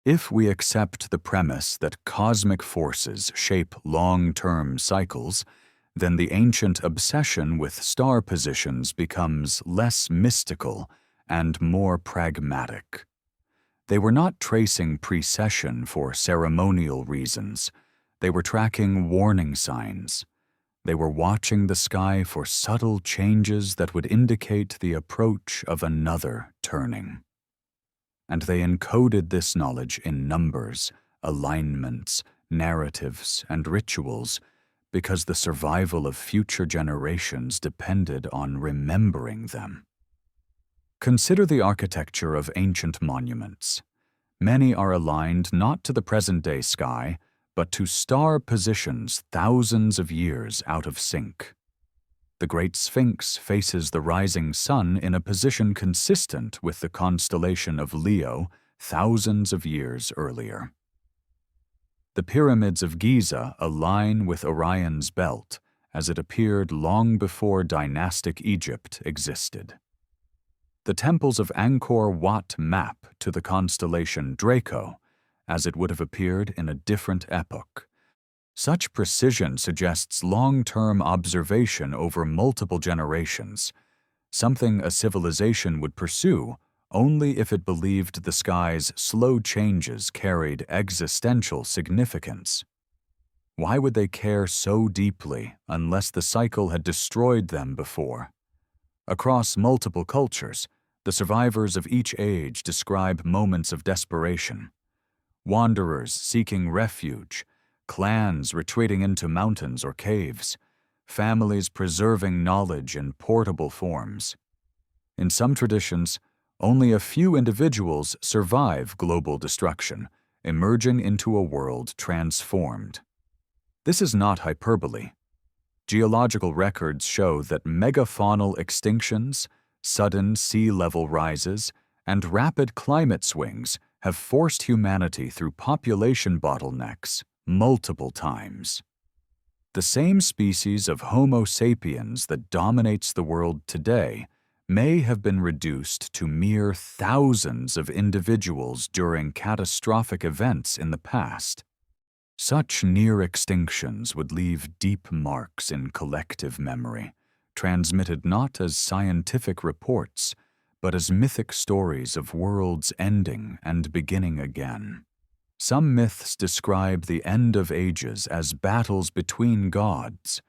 If we accept the premise that cosmic forces shape long-term cycles, then the ancient obsession with star positions becomes less mystical and more pragmatic. They were not tracing precession for ceremonial reasons. They were tracking warning signs. They were watching the sky for subtle changes that would indicate the approach of another turning. And they encoded this knowledge in numbers, alignments, narratives, and rituals, because the survival of future generations depended on remembering them. Consider the architecture of ancient monuments. Many are aligned not to the present-day sky, but to star positions thousands of years out of sync. The Great Sphinx faces the rising sun in a position consistent with the constellation of Leo thousands of years earlier. The pyramids of Giza align with Orion's belt, as it appeared long before dynastic Egypt existed. The temples of Angkor Wat map to the constellation Draco, as it would have appeared in a different epoch. Such precision suggests long-term observation over multiple generations, something a civilization would pursue only if it believed the sky's slow changes carried existential significance. Why would they care so deeply unless the cycle had destroyed them before? Across multiple cultures, the survivors of each age describe moments of desperation. Wanderers seeking refuge, clans retreating into mountains or caves, families preserving knowledge in portable forms. In some traditions, only a few individuals survive global destruction, emerging into a world transformed. This is not hyperbole. Geological records show that megafaunal extinctions, sudden sea level rises, and rapid climate swings have forced humanity through population bottlenecks multiple times. The same species of Homo sapiens that dominates the world today may have been reduced to mere thousands of individuals during catastrophic events in the past. Such near extinctions would leave deep marks in collective memory, transmitted not as scientific reports, but as mythic stories of worlds ending and beginning again. Some myths describe the end of ages as battles between gods,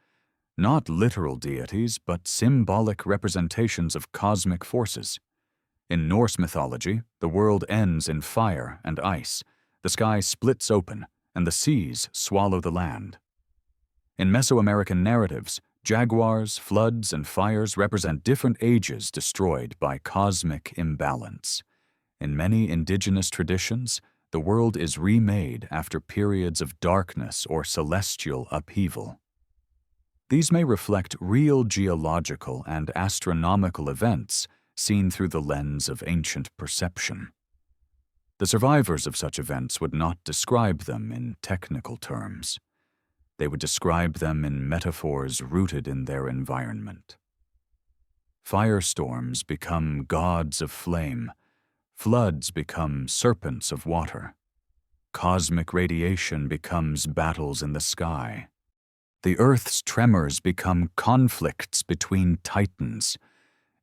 not literal deities, but symbolic representations of cosmic forces. In Norse mythology, the world ends in fire and ice, the sky splits open, and the seas swallow the land. In Mesoamerican narratives, jaguars, floods, and fires represent different ages destroyed by cosmic imbalance. In many indigenous traditions, the world is remade after periods of darkness or celestial upheaval. These may reflect real geological and astronomical events seen through the lens of ancient perception. The survivors of such events would not describe them in technical terms. They would describe them in metaphors rooted in their environment. Firestorms become gods of flame, Floods become serpents of water. Cosmic radiation becomes battles in the sky. The Earth's tremors become conflicts between titans,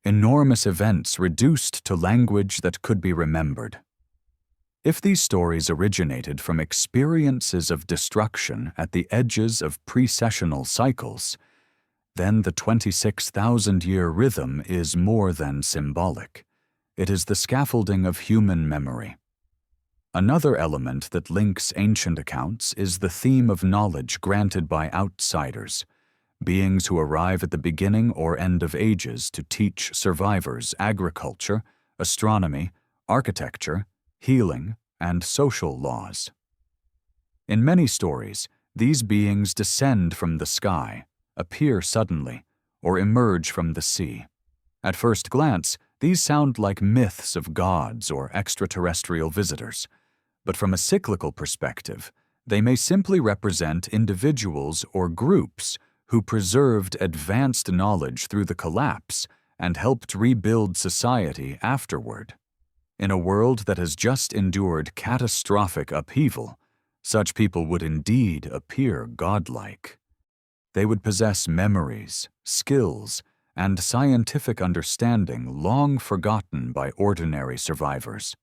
enormous events reduced to language that could be remembered. If these stories originated from experiences of destruction at the edges of precessional cycles, then the 26,000-year rhythm is more than symbolic. It is the scaffolding of human memory. Another element that links ancient accounts is the theme of knowledge granted by outsiders, beings who arrive at the beginning or end of ages to teach survivors agriculture, astronomy, architecture, healing, and social laws. In many stories, these beings descend from the sky, appear suddenly, or emerge from the sea. At first glance, these sound like myths of gods or extraterrestrial visitors, but from a cyclical perspective, they may simply represent individuals or groups who preserved advanced knowledge through the collapse and helped rebuild society afterward. In a world that has just endured catastrophic upheaval, such people would indeed appear godlike. They would possess memories, skills, and scientific understanding long forgotten by ordinary survivors.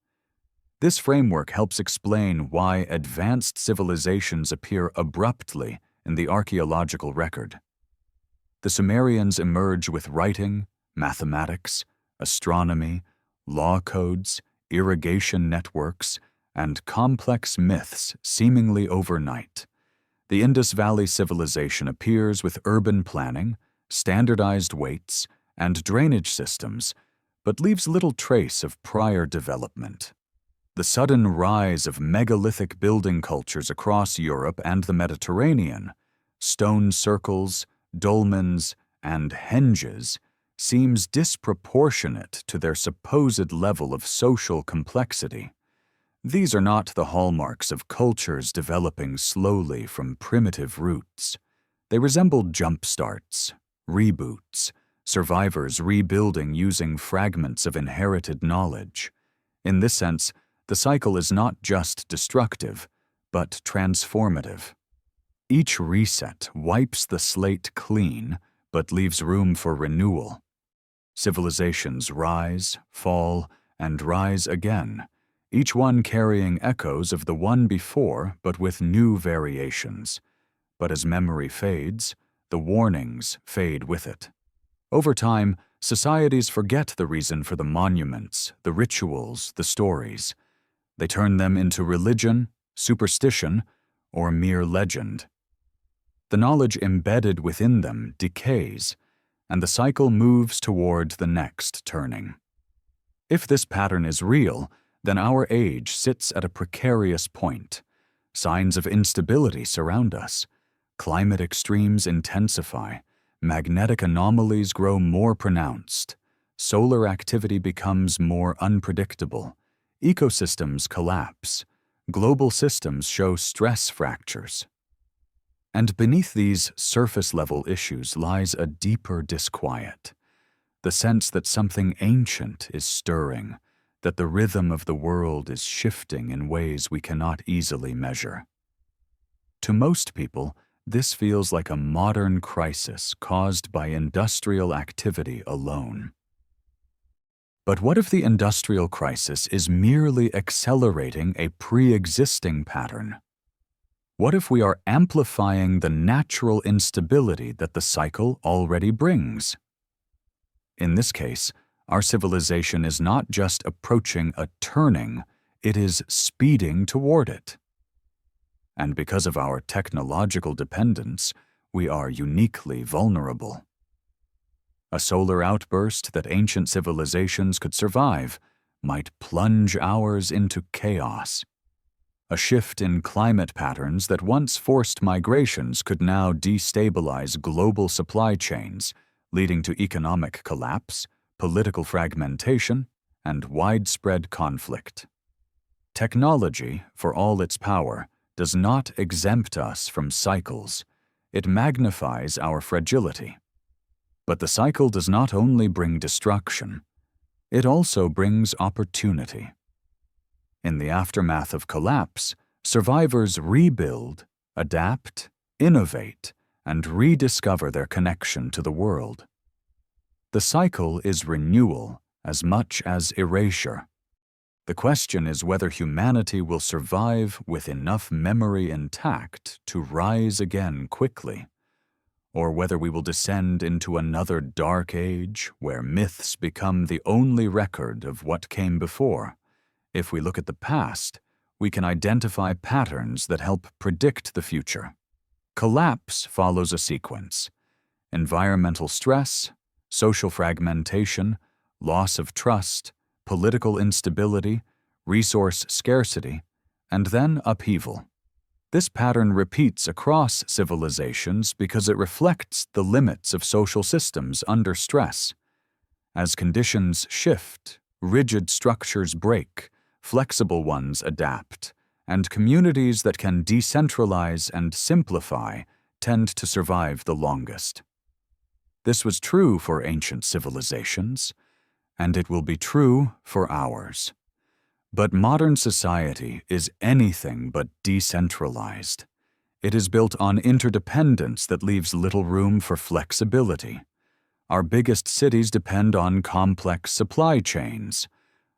This framework helps explain why advanced civilizations appear abruptly in the archaeological record. The Sumerians emerge with writing, mathematics, astronomy, law codes, irrigation networks, and complex myths seemingly overnight. The Indus Valley civilization appears with urban planning, standardized weights, and drainage systems, but leaves little trace of prior development. The sudden rise of megalithic building cultures across Europe and the Mediterranean, stone circles, dolmens, and henges, seems disproportionate to their supposed level of social complexity. These are not the hallmarks of cultures developing slowly from primitive roots. They resemble jump starts, reboots, survivors rebuilding using fragments of inherited knowledge. In this sense, the cycle is not just destructive, but transformative. Each reset wipes the slate clean, but leaves room for renewal. Civilizations rise, fall, and rise again, each one carrying echoes of the one before but with new variations. But as memory fades, the warnings fade with it. Over time, societies forget the reason for the monuments, the rituals, the stories. They turn them into religion, superstition, or mere legend. The knowledge embedded within them decays, and the cycle moves toward the next turning. If this pattern is real, then our age sits at a precarious point. Signs of instability surround us. Climate extremes intensify. Magnetic anomalies grow more pronounced. Solar activity becomes more unpredictable. Ecosystems collapse. Global systems show stress fractures. And beneath these surface-level issues lies a deeper disquiet, the sense that something ancient is stirring, that the rhythm of the world is shifting in ways we cannot easily measure. To most people, this feels like a modern crisis caused by industrial activity alone. But what if the industrial crisis is merely accelerating a pre-existing pattern? What if we are amplifying the natural instability that the cycle already brings? In this case, our civilization is not just approaching a turning, it is speeding toward it. And because of our technological dependence, we are uniquely vulnerable. A solar outburst that ancient civilizations could survive might plunge ours into chaos. A shift in climate patterns that once forced migrations could now destabilize global supply chains, leading to economic collapse, political fragmentation, and widespread conflict. Technology, for all its power, does not exempt us from cycles. It magnifies our fragility. But the cycle does not only bring destruction, it also brings opportunity. In the aftermath of collapse, survivors rebuild, adapt, innovate, and rediscover their connection to the world. The cycle is renewal as much as erasure. The question is whether humanity will survive with enough memory intact to rise again quickly, or whether we will descend into another dark age where myths become the only record of what came before. If we look at the past, we can identify patterns that help predict the future. Collapse follows a sequence: environmental stress, social fragmentation, loss of trust, political instability, resource scarcity, and then upheaval. This pattern repeats across civilizations because it reflects the limits of social systems under stress. As conditions shift, rigid structures break, flexible ones adapt, and communities that can decentralize and simplify tend to survive the longest. This was true for ancient civilizations, and it will be true for ours. But modern society is anything but decentralized. It is built on interdependence that leaves little room for flexibility. Our biggest cities depend on complex supply chains.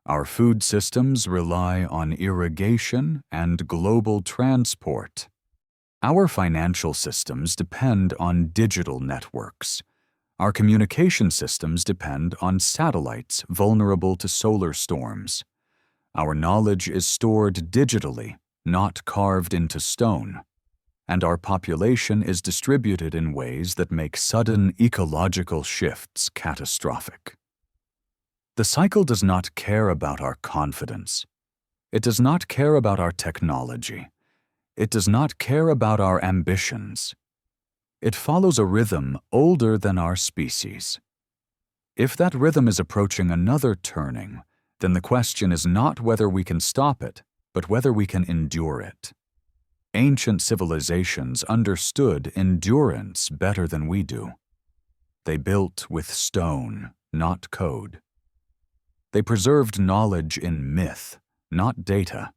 Our food systems rely on irrigation and global transport. Our financial systems depend on digital networks. Our communication systems depend on satellites vulnerable to solar storms. Our knowledge is stored digitally, not carved into stone. And our population is distributed in ways that make sudden ecological shifts catastrophic. The cycle does not care about our confidence. It does not care about our technology. It does not care about our ambitions. It follows a rhythm older than our species. If that rhythm is approaching another turning, then the question is not whether we can stop it, but whether we can endure it. Ancient civilizations understood endurance better than we do. They built with stone, not code. They preserved knowledge in myth, not data.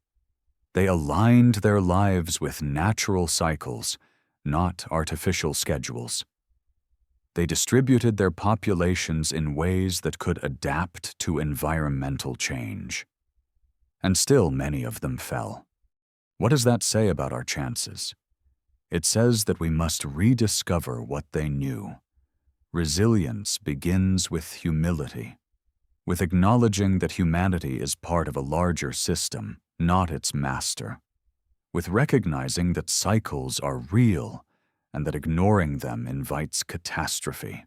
They aligned their lives with natural cycles, not artificial schedules. They distributed their populations in ways that could adapt to environmental change. And still many of them fell. What does that say about our chances? It says that we must rediscover what they knew. Resilience begins with humility, with acknowledging that humanity is part of a larger system, not its master, with recognizing that cycles are real and that ignoring them invites catastrophe,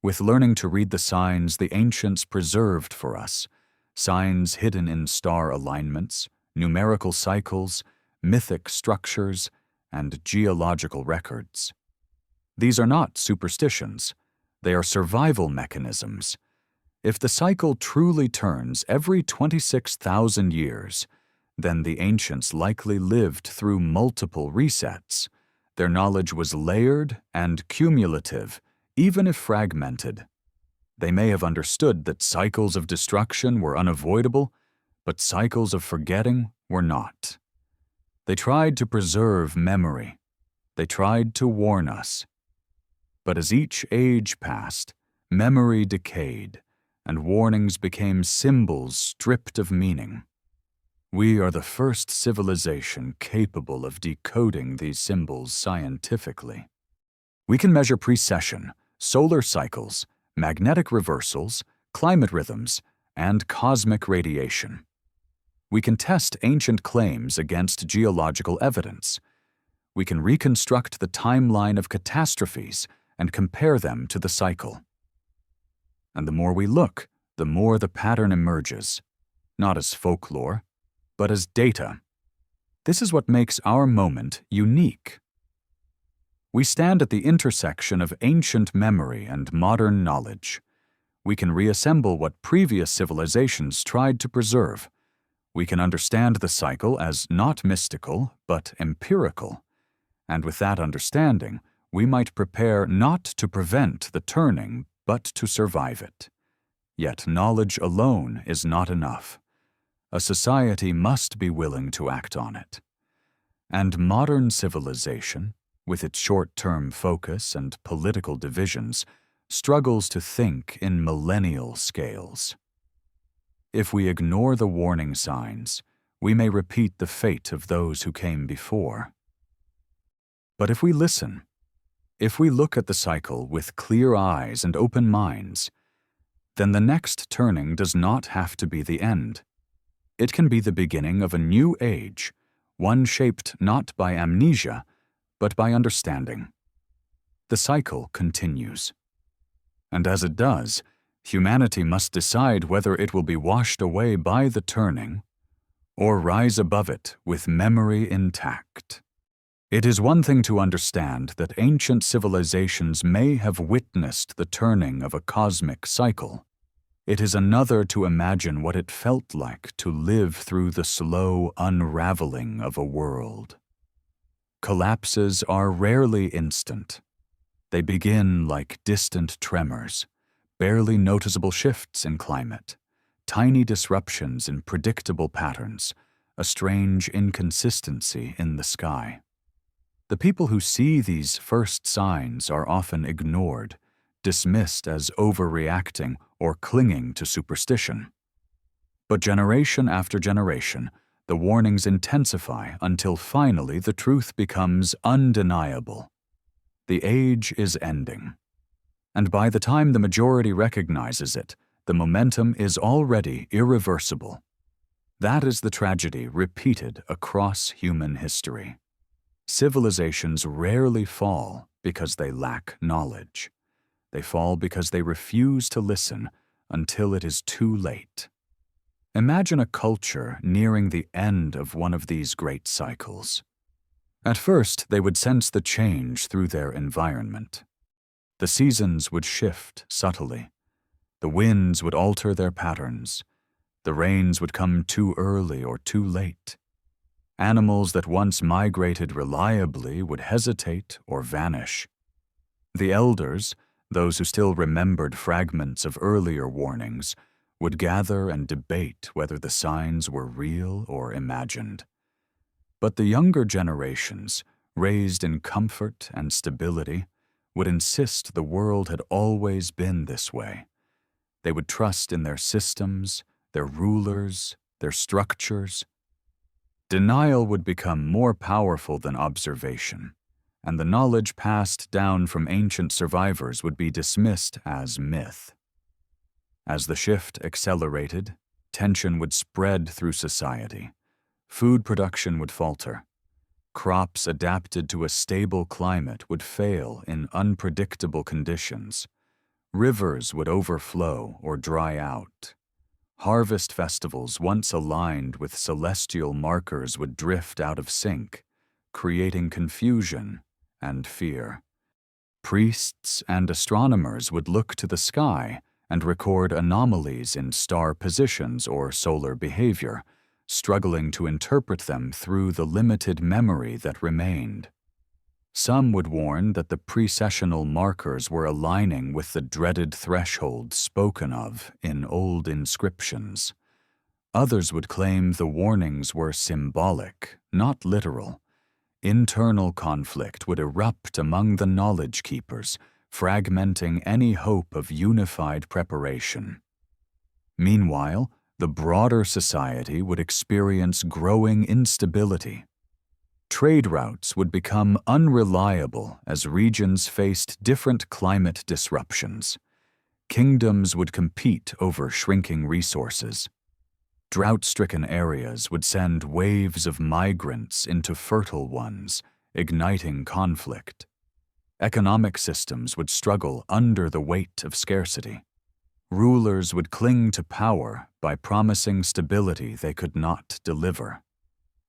with learning to read the signs the ancients preserved for us, signs hidden in star alignments, numerical cycles, mythic structures, and geological records. These are not superstitions. They are survival mechanisms. If the cycle truly turns every 26,000 years, then the ancients likely lived through multiple resets. Their knowledge was layered and cumulative, even if fragmented. They may have understood that cycles of destruction were unavoidable, but cycles of forgetting were not. They tried to preserve memory. They tried to warn us. But as each age passed, memory decayed, and warnings became symbols stripped of meaning. We are the first civilization capable of decoding these symbols scientifically. We can measure precession, solar cycles, magnetic reversals, climate rhythms, and cosmic radiation. We can test ancient claims against geological evidence. We can reconstruct the timeline of catastrophes and compare them to the cycle. And the more we look, the more the pattern emerges, not as folklore, but as data. This is what makes our moment unique. We stand at the intersection of ancient memory and modern knowledge. We can reassemble what previous civilizations tried to preserve. We can understand the cycle as not mystical, but empirical. And with that understanding, we might prepare not to prevent the turning, but to survive it. Yet knowledge alone is not enough. a society must be willing to act on it. And modern civilization, with its short-term focus and political divisions, struggles to think in millennial scales. If we ignore the warning signs, we may repeat the fate of those who came before. But if we listen, if we look at the cycle with clear eyes and open minds, then the next turning does not have to be the end. It can be the beginning of a new age, one shaped not by amnesia, but by understanding. The cycle continues. And as it does, humanity must decide whether it will be washed away by the turning or rise above it with memory intact. It is one thing to understand that ancient civilizations may have witnessed the turning of a cosmic cycle. It is another to imagine what it felt like to live through the slow unraveling of a world. Collapses are rarely instant. They begin like distant tremors, barely noticeable shifts in climate, tiny disruptions in predictable patterns, a strange inconsistency in the sky. The people who see these first signs are often ignored, dismissed as overreacting or clinging to superstition. But generation after generation, the warnings intensify until finally the truth becomes undeniable. The age is ending. And by the time the majority recognizes it, the momentum is already irreversible. That is the tragedy repeated across human history. Civilizations rarely fall because they lack knowledge. They fall because they refuse to listen until it is too late. Imagine a culture nearing the end of one of these great cycles. At first, they would sense the change through their environment. The seasons would shift subtly. The winds would alter their patterns. The rains would come too early or too late. Animals that once migrated reliably would hesitate or vanish. The elders, those who still remembered fragments of earlier warnings, would gather and debate whether the signs were real or imagined. But the younger generations, raised in comfort and stability, would insist the world had always been this way. They would trust in their systems, their rulers, their structures. Denial would become more powerful than observation, and the knowledge passed down from ancient survivors would be dismissed as myth. As the shift accelerated, tension would spread through society. Food production would falter. Crops adapted to a stable climate would fail in unpredictable conditions. Rivers would overflow or dry out. Harvest festivals once aligned with celestial markers would drift out of sync, creating confusion and fear. Priests and astronomers would look to the sky and record anomalies in star positions or solar behavior, struggling to interpret them through the limited memory that remained. Some would warn that the precessional markers were aligning with the dreaded threshold spoken of in old inscriptions. Others would claim the warnings were symbolic, not literal. Internal conflict would erupt among the knowledge keepers, fragmenting any hope of unified preparation. Meanwhile, the broader society would experience growing instability. Trade routes would become unreliable as regions faced different climate disruptions. Kingdoms would compete over shrinking resources. Drought-stricken areas would send waves of migrants into fertile ones, igniting conflict. Economic systems would struggle under the weight of scarcity. Rulers would cling to power by promising stability they could not deliver.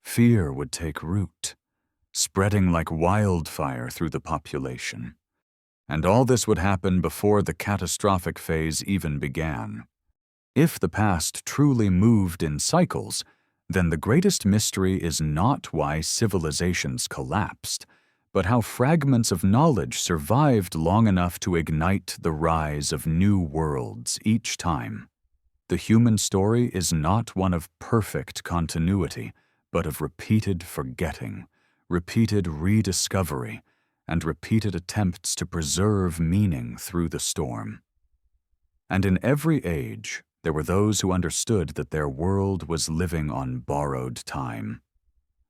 Fear would take root, spreading like wildfire through the population. And all this would happen before the catastrophic phase even began. If the past truly moved in cycles, then the greatest mystery is not why civilizations collapsed, but how fragments of knowledge survived long enough to ignite the rise of new worlds each time. The human story is not one of perfect continuity, but of repeated forgetting, repeated rediscovery, and repeated attempts to preserve meaning through the storm. And in every age, there were those who understood that their world was living on borrowed time.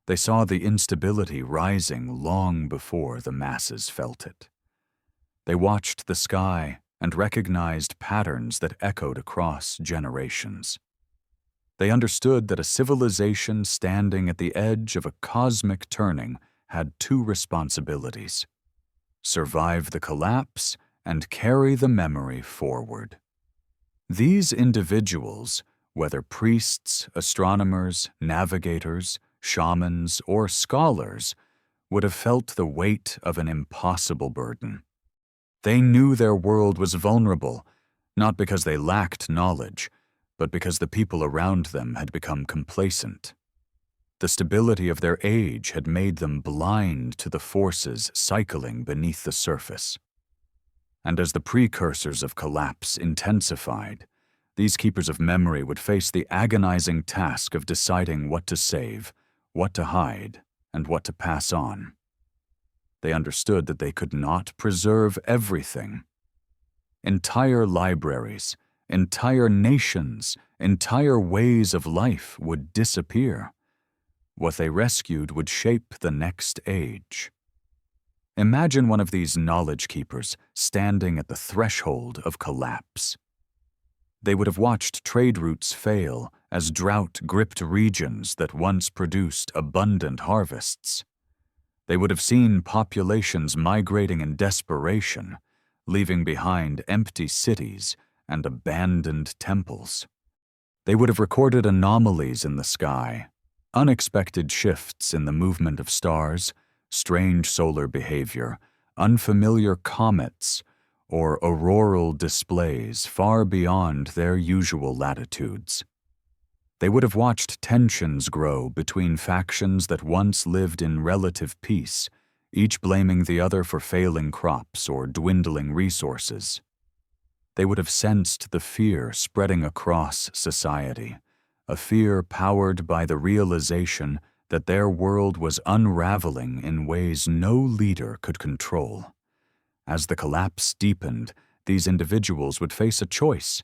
They saw the instability rising long before the masses felt it. They watched the sky and recognized patterns that echoed across generations. They understood that a civilization standing at the edge of a cosmic turning had two responsibilities: survive the collapse and carry the memory forward. These individuals, whether priests, astronomers, navigators, shamans, or scholars, would have felt the weight of an impossible burden. They knew their world was vulnerable, not because they lacked knowledge, but because the people around them had become complacent. The stability of their age had made them blind to the forces cycling beneath the surface. And as the precursors of collapse intensified, these keepers of memory would face the agonizing task of deciding what to save, what to hide, and what to pass on. They understood that they could not preserve everything. Entire libraries, entire nations, entire ways of life would disappear. What they rescued would shape the next age. Imagine one of these knowledge keepers standing at the threshold of collapse. They would have watched trade routes fail as drought gripped regions that once produced abundant harvests. They would have seen populations migrating in desperation, leaving behind empty cities and abandoned temples. They would have recorded anomalies in the sky, unexpected shifts in the movement of stars, strange solar behavior, unfamiliar comets, or auroral displays far beyond their usual latitudes. They would have watched tensions grow between factions that once lived in relative peace, each blaming the other for failing crops or dwindling resources. They would have sensed the fear spreading across society, a fear powered by the realization that their world was unraveling in ways no leader could control. As the collapse deepened, these individuals would face a choice: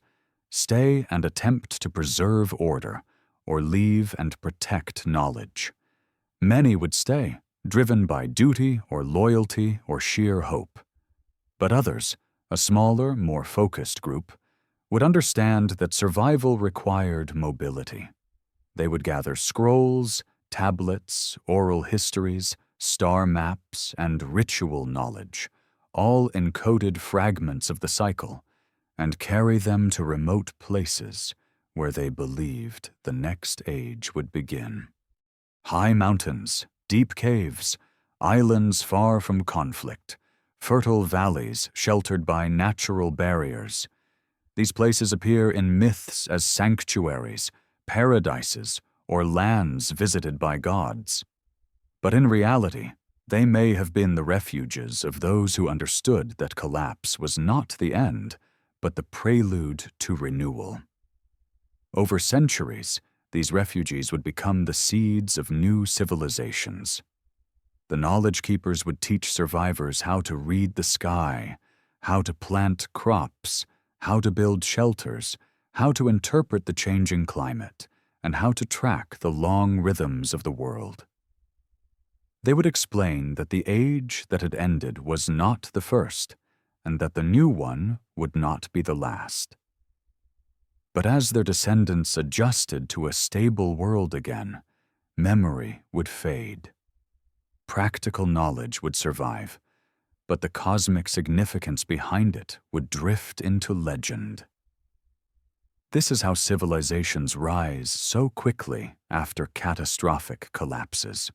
stay and attempt to preserve order, or leave and protect knowledge. Many would stay, driven by duty or loyalty or sheer hope. But others, a smaller, more focused group, would understand that survival required mobility. They would gather scrolls, tablets, oral histories, star maps, and ritual knowledge, all encoded fragments of the cycle, and carry them to remote places where they believed the next age would begin. High mountains, deep caves, islands far from conflict, fertile valleys sheltered by natural barriers. These places appear in myths as sanctuaries, paradises, or lands visited by gods. But in reality, they may have been the refuges of those who understood that collapse was not the end, but the prelude to renewal. Over centuries, these refuges would become the seeds of new civilizations. The knowledge keepers would teach survivors how to read the sky, how to plant crops, how to build shelters, how to interpret the changing climate, and how to track the long rhythms of the world. They would explain that the age that had ended was not the first, and that the new one would not be the last. But as their descendants adjusted to a stable world again, memory would fade. Practical knowledge would survive, but the cosmic significance behind it would drift into legend. This is how civilizations rise so quickly after catastrophic collapses.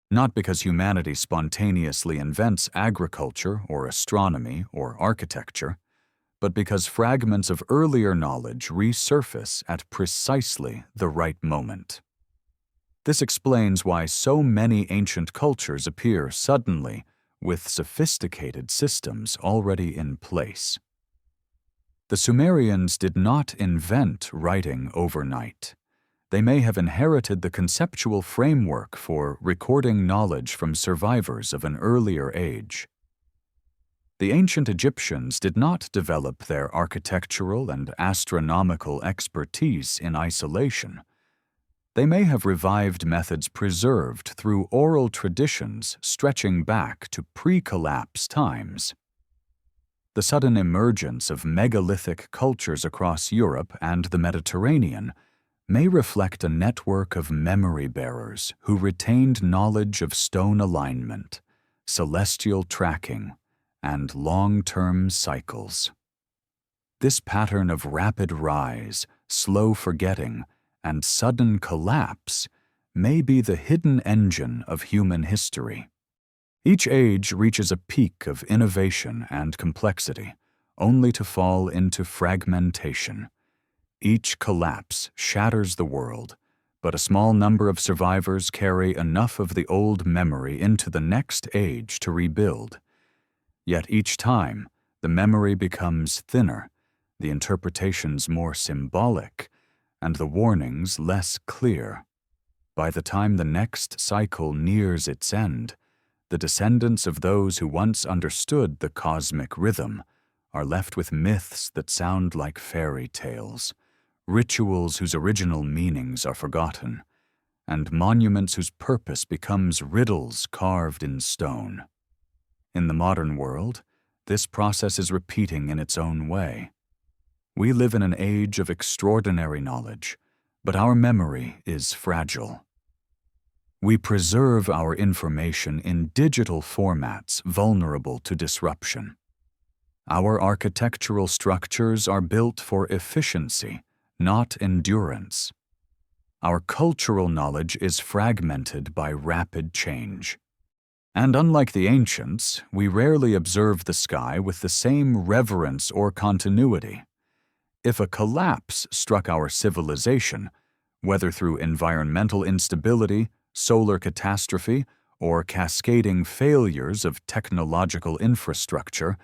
Not because humanity spontaneously invents agriculture or astronomy or architecture, but because fragments of earlier knowledge resurface at precisely the right moment. This explains why so many ancient cultures appear suddenly with sophisticated systems already in place. The Sumerians did not invent writing overnight. They may have inherited the conceptual framework for recording knowledge from survivors of an earlier age. The ancient Egyptians did not develop their architectural and astronomical expertise in isolation. They may have revived methods preserved through oral traditions stretching back to pre-collapse times. The sudden emergence of megalithic cultures across Europe and the Mediterranean may reflect a network of memory bearers who retained knowledge of stone alignment, celestial tracking, and long-term cycles. This pattern of rapid rise, slow forgetting, and sudden collapse may be the hidden engine of human history. Each age reaches a peak of innovation and complexity, only to fall into fragmentation. Each collapse shatters the world, but a small number of survivors carry enough of the old memory into the next age to rebuild. Yet each time, the memory becomes thinner, the interpretations more symbolic, and the warnings less clear. By the time the next cycle nears its end, the descendants of those who once understood the cosmic rhythm are left with myths that sound like fairy tales, rituals whose original meanings are forgotten, and monuments whose purpose becomes riddles carved in stone. In the modern world, this process is repeating in its own way. We live in an age of extraordinary knowledge, but our memory is fragile. We preserve our information in digital formats vulnerable to disruption. Our architectural structures are built for efficiency, not endurance. Our cultural knowledge is fragmented by rapid change. And unlike the ancients, we rarely observe the sky with the same reverence or continuity. If a collapse struck our civilization, whether through environmental instability, solar catastrophe, or cascading failures of technological infrastructure,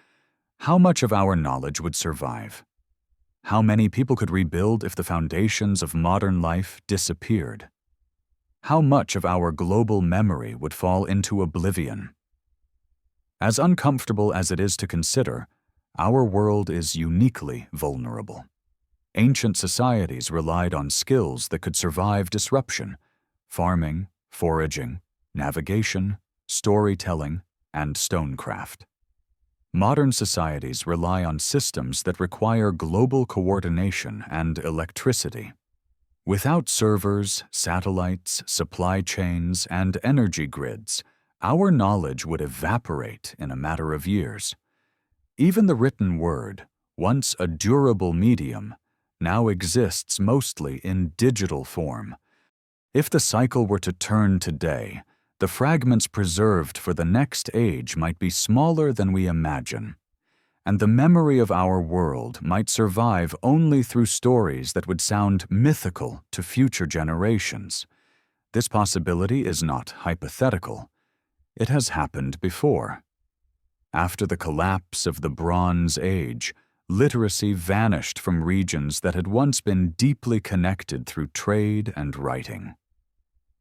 how much of our knowledge would survive? How many people could rebuild if the foundations of modern life disappeared? How much of our global memory would fall into oblivion? As uncomfortable as it is to consider, our world is uniquely vulnerable. Ancient societies relied on skills that could survive disruption: farming, foraging, navigation, storytelling, and stonecraft. Modern societies rely on systems that require global coordination and electricity. Without servers, satellites, supply chains, and energy grids, our knowledge would evaporate in a matter of years. Even the written word, once a durable medium, now exists mostly in digital form. If the cycle were to turn today, the fragments preserved for the next age might be smaller than we imagine, and the memory of our world might survive only through stories that would sound mythical to future generations. This possibility is not hypothetical. It has happened before. After the collapse of the Bronze Age, literacy vanished from regions that had once been deeply connected through trade and writing.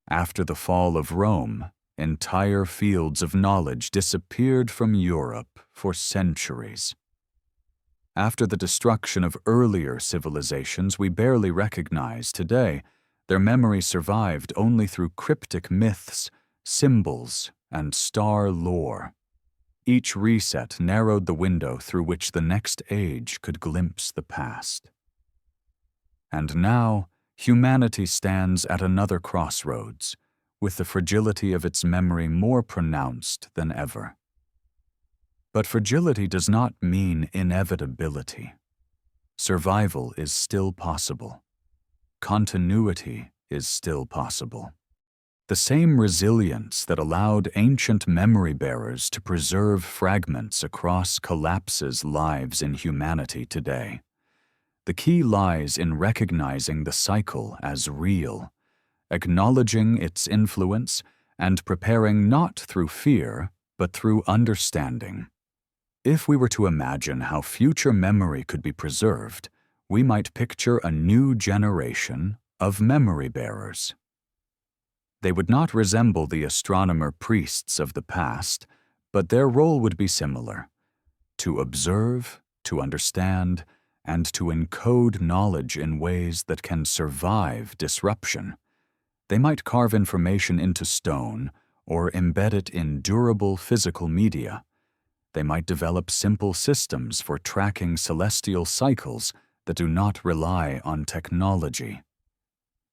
After the fall of Rome, entire fields of knowledge disappeared from Europe for centuries. After the destruction of earlier civilizations we barely recognize today, their memory survived only through cryptic myths, symbols, and star lore. Each reset narrowed the window through which the next age could glimpse the past. And now, humanity stands at another crossroads, with the fragility of its memory more pronounced than ever. But fragility does not mean inevitability. Survival is still possible. Continuity is still possible. The same resilience that allowed ancient memory bearers to preserve fragments across collapses lives in humanity today. The key lies in recognizing the cycle as real, acknowledging its influence, and preparing not through fear, but through understanding. If we were to imagine how future memory could be preserved, we might picture a new generation of memory bearers. They would not resemble the astronomer priests of the past, but their role would be similar: to observe, to understand, and to encode knowledge in ways that can survive disruption. They might carve information into stone or embed it in durable physical media. They might develop simple systems for tracking celestial cycles that do not rely on technology.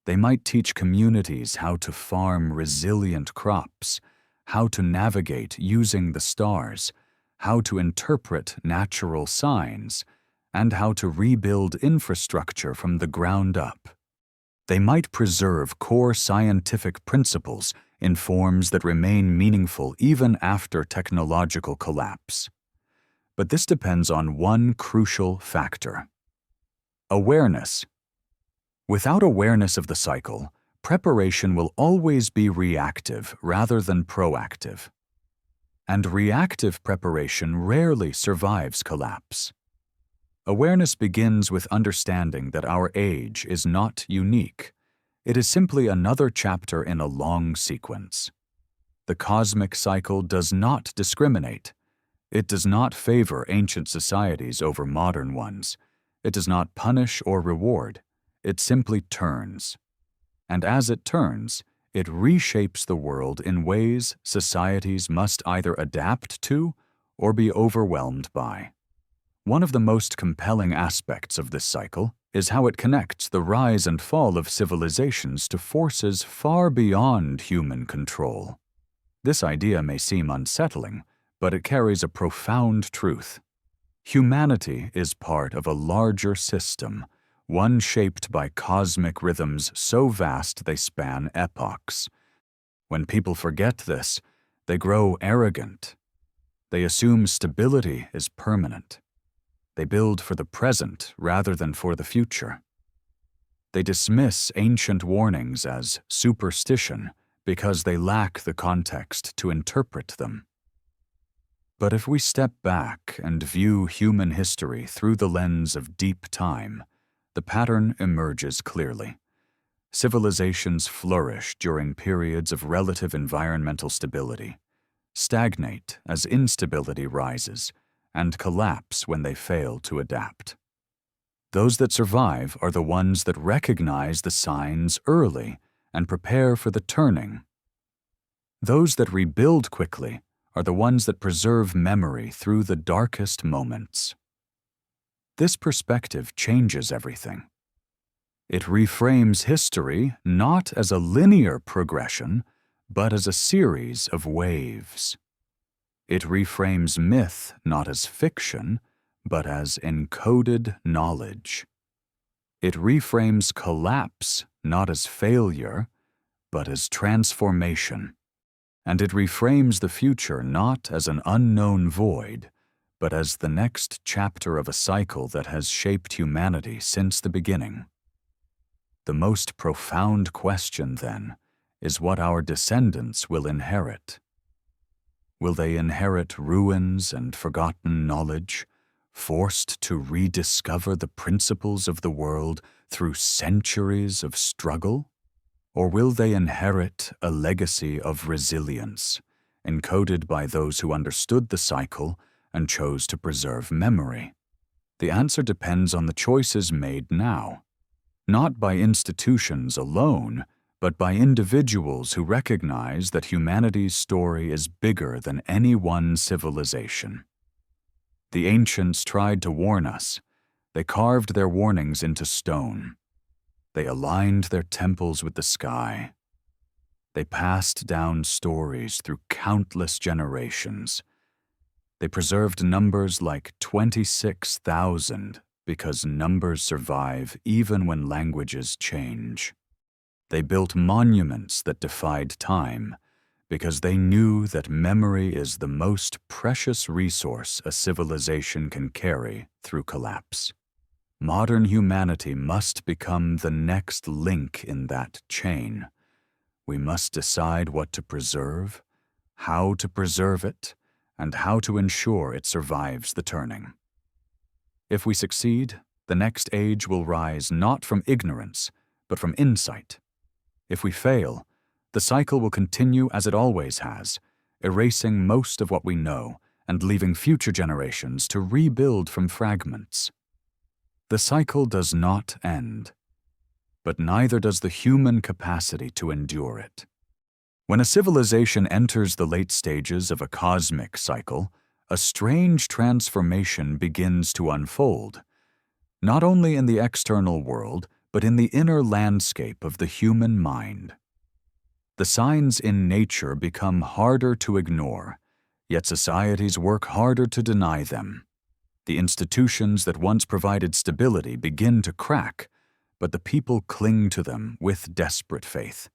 They might teach communities how to farm resilient crops, how to navigate using the stars, how to interpret natural signs, and how to rebuild infrastructure from the ground up. They might preserve core scientific principles in forms that remain meaningful even after technological collapse. But this depends on one crucial factor: awareness. Without awareness of the cycle, preparation will always be reactive rather than proactive. And reactive preparation rarely survives collapse. Awareness begins with understanding that our age is not unique. It is simply another chapter in a long sequence. The cosmic cycle does not discriminate. It does not favor ancient societies over modern ones. It does not punish or reward. It simply turns. And as it turns, it reshapes the world in ways societies must either adapt to or be overwhelmed by. One of the most compelling aspects of this cycle is how it connects the rise and fall of civilizations to forces far beyond human control. This idea may seem unsettling, but it carries a profound truth. Humanity is part of a larger system, one shaped by cosmic rhythms so vast they span epochs. When people forget this, they grow arrogant. They assume stability is permanent. They build for the present rather than for the future. They dismiss ancient warnings as superstition because they lack the context to interpret them. But if we step back and view human history through the lens of deep time, the pattern emerges clearly. Civilizations flourish during periods of relative environmental stability, stagnate as instability rises, and collapse when they fail to adapt. Those that survive are the ones that recognize the signs early and prepare for the turning. Those that rebuild quickly are the ones that preserve memory through the darkest moments. This perspective changes everything. It reframes history not as a linear progression, but as a series of waves. It reframes myth not as fiction, but as encoded knowledge. It reframes collapse not as failure, but as transformation. And it reframes the future not as an unknown void, but as the next chapter of a cycle that has shaped humanity since the beginning. The most profound question, then, is what our descendants will inherit. Will they inherit ruins and forgotten knowledge, forced to rediscover the principles of the world through centuries of struggle? Or will they inherit a legacy of resilience, encoded by those who understood the cycle and chose to preserve memory? The answer depends on the choices made now, not by institutions alone, but by individuals who recognize that humanity's story is bigger than any one civilization. The ancients tried to warn us. They carved their warnings into stone. They aligned their temples with the sky. They passed down stories through countless generations. They preserved numbers like 26,000 because numbers survive even when languages change. They built monuments that defied time because they knew that memory is the most precious resource a civilization can carry through collapse. Modern humanity must become the next link in that chain. We must decide what to preserve, how to preserve it, and how to ensure it survives the turning. If we succeed, the next age will rise not from ignorance, but from insight. If we fail, the cycle will continue as it always has, erasing most of what we know and leaving future generations to rebuild from fragments. The cycle does not end, but neither does the human capacity to endure it. When a civilization enters the late stages of a cosmic cycle, a strange transformation begins to unfold, not only in the external world, but in the inner landscape of the human mind. The signs in nature become harder to ignore, yet societies work harder to deny them. The institutions that once provided stability begin to crack, but the people cling to them with desperate faith.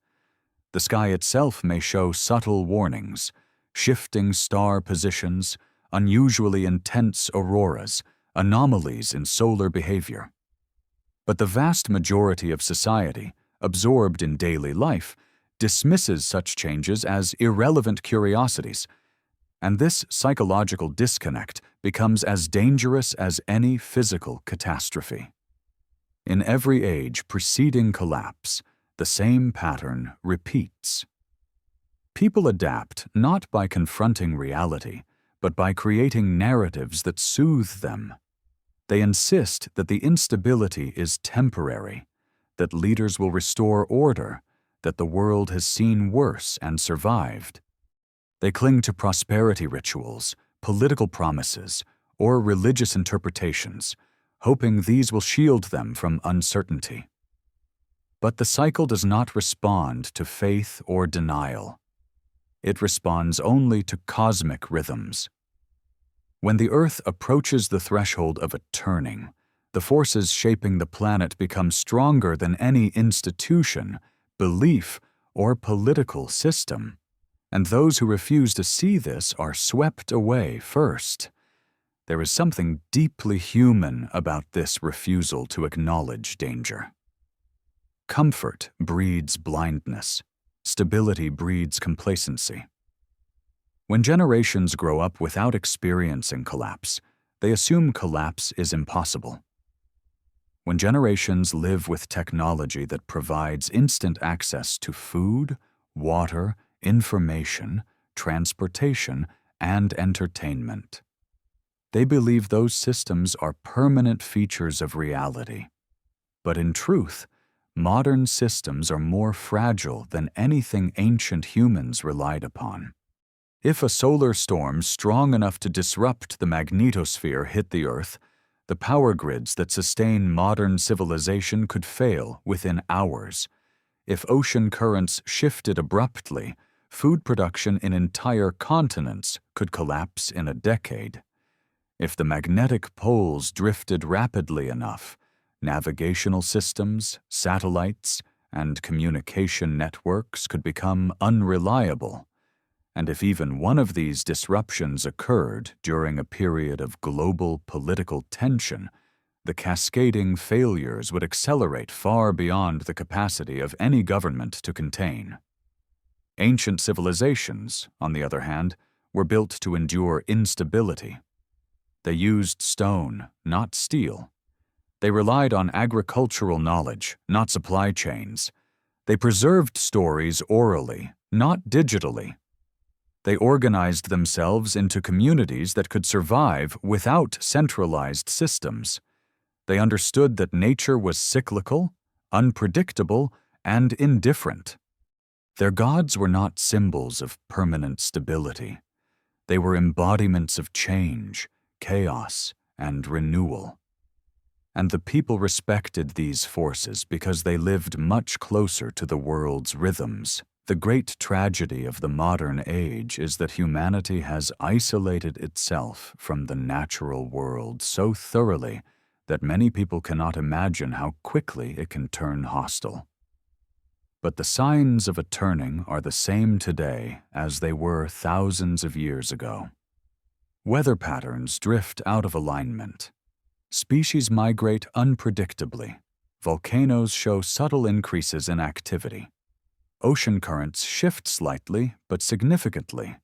The sky itself may show subtle warnings, shifting star positions, unusually intense auroras, anomalies in solar behavior. But the vast majority of society, absorbed in daily life, dismisses such changes as irrelevant curiosities, and this psychological disconnect becomes as dangerous as any physical catastrophe. In every age preceding collapse, the same pattern repeats. People adapt not by confronting reality, but by creating narratives that soothe them. They insist that the instability is temporary, that leaders will restore order, that the world has seen worse and survived. They cling to prosperity rituals, political promises, or religious interpretations, hoping these will shield them from uncertainty. But the cycle does not respond to faith or denial. It responds only to cosmic rhythms. When the Earth approaches the threshold of a turning, the forces shaping the planet become stronger than any institution, belief, or political system, and those who refuse to see this are swept away first. There is something deeply human about this refusal to acknowledge danger. Comfort breeds blindness. Stability breeds complacency. When generations grow up without experiencing collapse, they assume collapse is impossible. When generations live with technology that provides instant access to food, water, information, transportation, and entertainment, they believe those systems are permanent features of reality. But in truth, modern systems are more fragile than anything ancient humans relied upon. If a solar storm strong enough to disrupt the magnetosphere hit the Earth, the power grids that sustain modern civilization could fail within hours. If ocean currents shifted abruptly, food production in entire continents could collapse in a decade. If the magnetic poles drifted rapidly enough, navigational systems, satellites, and communication networks could become unreliable. And if even one of these disruptions occurred during a period of global political tension, the cascading failures would accelerate far beyond the capacity of any government to contain. Ancient civilizations, on the other hand, were built to endure instability. They used stone, not steel. They relied on agricultural knowledge, not supply chains. They preserved stories orally, not digitally. They organized themselves into communities that could survive without centralized systems. They understood that nature was cyclical, unpredictable, and indifferent. Their gods were not symbols of permanent stability. They were embodiments of change, chaos, and renewal. And the people respected these forces because they lived much closer to the world's rhythms. The great tragedy of the modern age is that humanity has isolated itself from the natural world so thoroughly that many people cannot imagine how quickly it can turn hostile. But the signs of a turning are the same today as they were thousands of years ago. Weather patterns drift out of alignment. Species migrate unpredictably. Volcanoes show subtle increases in activity. Ocean currents shift slightly but significantly.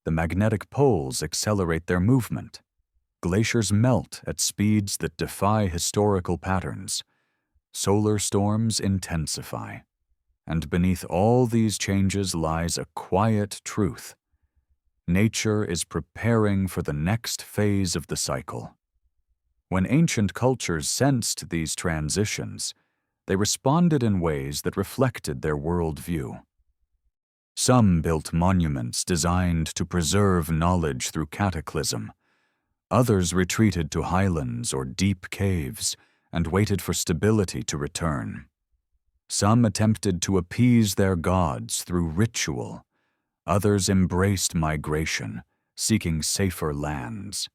The magnetic poles accelerate their movement. Glaciers melt at speeds that defy historical patterns. Solar storms intensify. And beneath all these changes lies a quiet truth. Nature is preparing for the next phase of the cycle. When ancient cultures sensed these transitions, they responded in ways that reflected their worldview. Some built monuments designed to preserve knowledge through cataclysm. Others retreated to highlands or deep caves and waited for stability to return. Some attempted to appease their gods through ritual. Others embraced migration, seeking safer lands.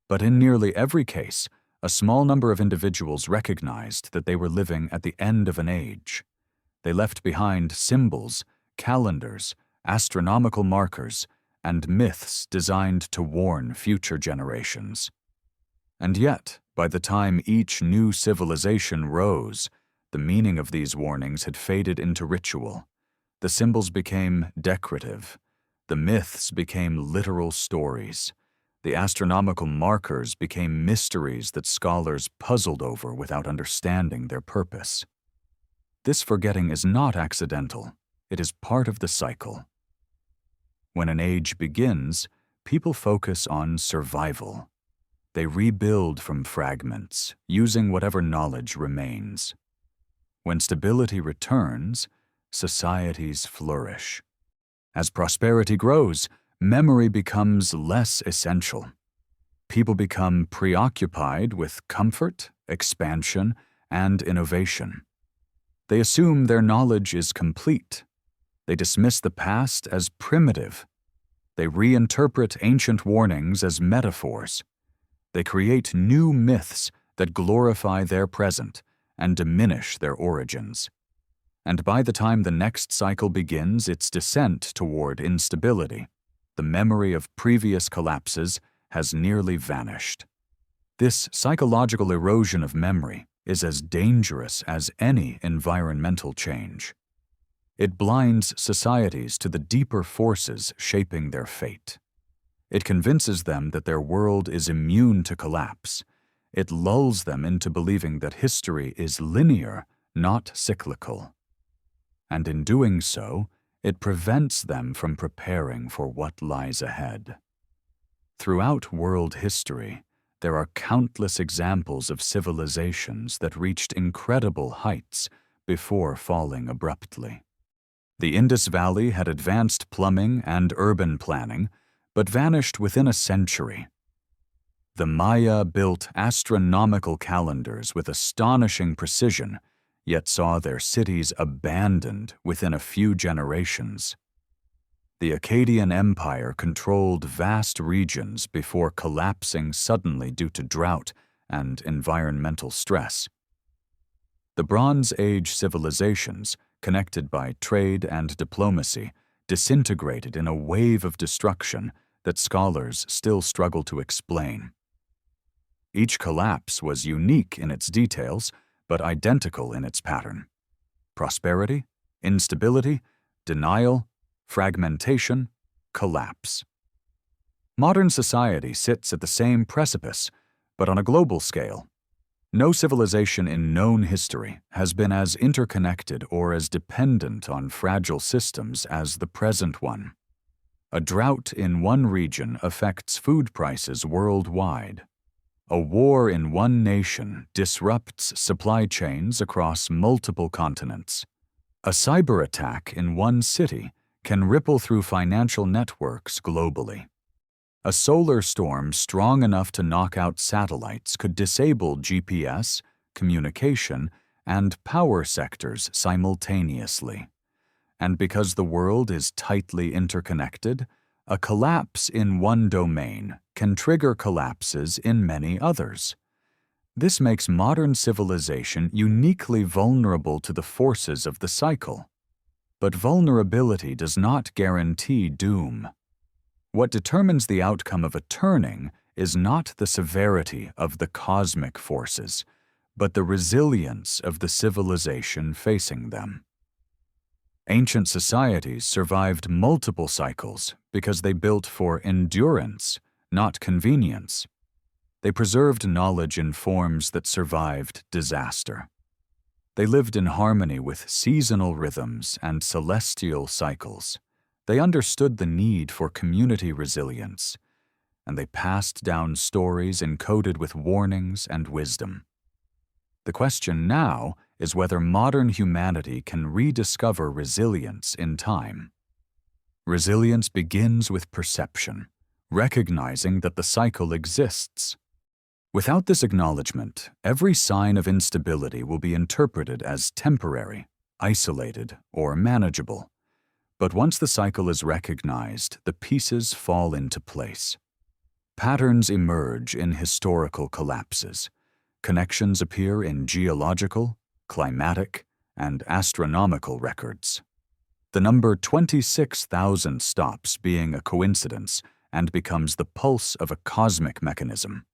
But in nearly every case, a small number of individuals recognized that they were living at the end of an age. They left behind symbols, calendars, astronomical markers, and myths designed to warn future generations. And yet, by the time each new civilization rose, the meaning of these warnings had faded into ritual. The symbols became decorative. The myths became literal stories. The astronomical markers became mysteries that scholars puzzled over without understanding their purpose. This forgetting is not accidental. It is part of the cycle. When an age begins, people focus on survival. They rebuild from fragments, using whatever knowledge remains. When stability returns, societies flourish. As prosperity grows, memory becomes less essential. People become preoccupied with comfort, expansion, and innovation. They assume their knowledge is complete. They dismiss the past as primitive. They reinterpret ancient warnings as metaphors. They create new myths that glorify their present and diminish their origins. And by the time the next cycle begins its descent toward instability, the memory of previous collapses has nearly vanished. This psychological erosion of memory is as dangerous as any environmental change. It blinds societies to the deeper forces shaping their fate. It convinces them that their world is immune to collapse. It lulls them into believing that history is linear, not cyclical. And in doing so, it prevents them from preparing for what lies ahead. Throughout world history, there are countless examples of civilizations that reached incredible heights before falling abruptly. The Indus Valley had advanced plumbing and urban planning, but vanished within a century. The Maya built astronomical calendars with astonishing precision, yet saw their cities abandoned within a few generations. The Akkadian Empire controlled vast regions before collapsing suddenly due to drought and environmental stress. The Bronze Age civilizations, connected by trade and diplomacy, disintegrated in a wave of destruction that scholars still struggle to explain. Each collapse was unique in its details, but identical in its pattern. Prosperity, instability, denial, fragmentation, collapse. Modern society sits at the same precipice, but on a global scale. No civilization in known history has been as interconnected or as dependent on fragile systems as the present one. A drought in one region affects food prices worldwide. A war in one nation disrupts supply chains across multiple continents. A cyber attack in one city can ripple through financial networks globally. A solar storm strong enough to knock out satellites could disable GPS, communication, and power sectors simultaneously. And because the world is tightly interconnected, a collapse in one domain can trigger collapses in many others. This makes modern civilization uniquely vulnerable to the forces of the cycle. But vulnerability does not guarantee doom. What determines the outcome of a turning is not the severity of the cosmic forces, but the resilience of the civilization facing them. Ancient societies survived multiple cycles because they built for endurance, not convenience. They preserved knowledge in forms that survived disaster. They lived in harmony with seasonal rhythms and celestial cycles. They understood the need for community resilience, and they passed down stories encoded with warnings and wisdom. The question now is whether modern humanity can rediscover resilience in time. Resilience begins with perception, recognizing that the cycle exists. Without this acknowledgement, every sign of instability will be interpreted as temporary, isolated, or manageable. But once the cycle is recognized, the pieces fall into place. Patterns emerge in historical collapses. Connections appear in geological, climatic, and astronomical records. The number 26,000 stops being a coincidence and becomes the pulse of a cosmic mechanism.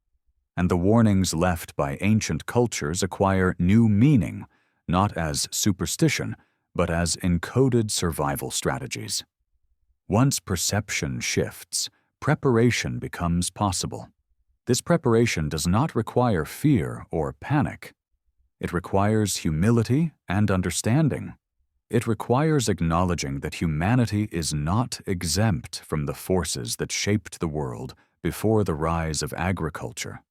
And the warnings left by ancient cultures acquire new meaning, not as superstition, but as encoded survival strategies. Once perception shifts, preparation becomes possible. This preparation does not require fear or panic. It requires humility and understanding. It requires acknowledging that humanity is not exempt from the forces that shaped the world before the rise of agriculture,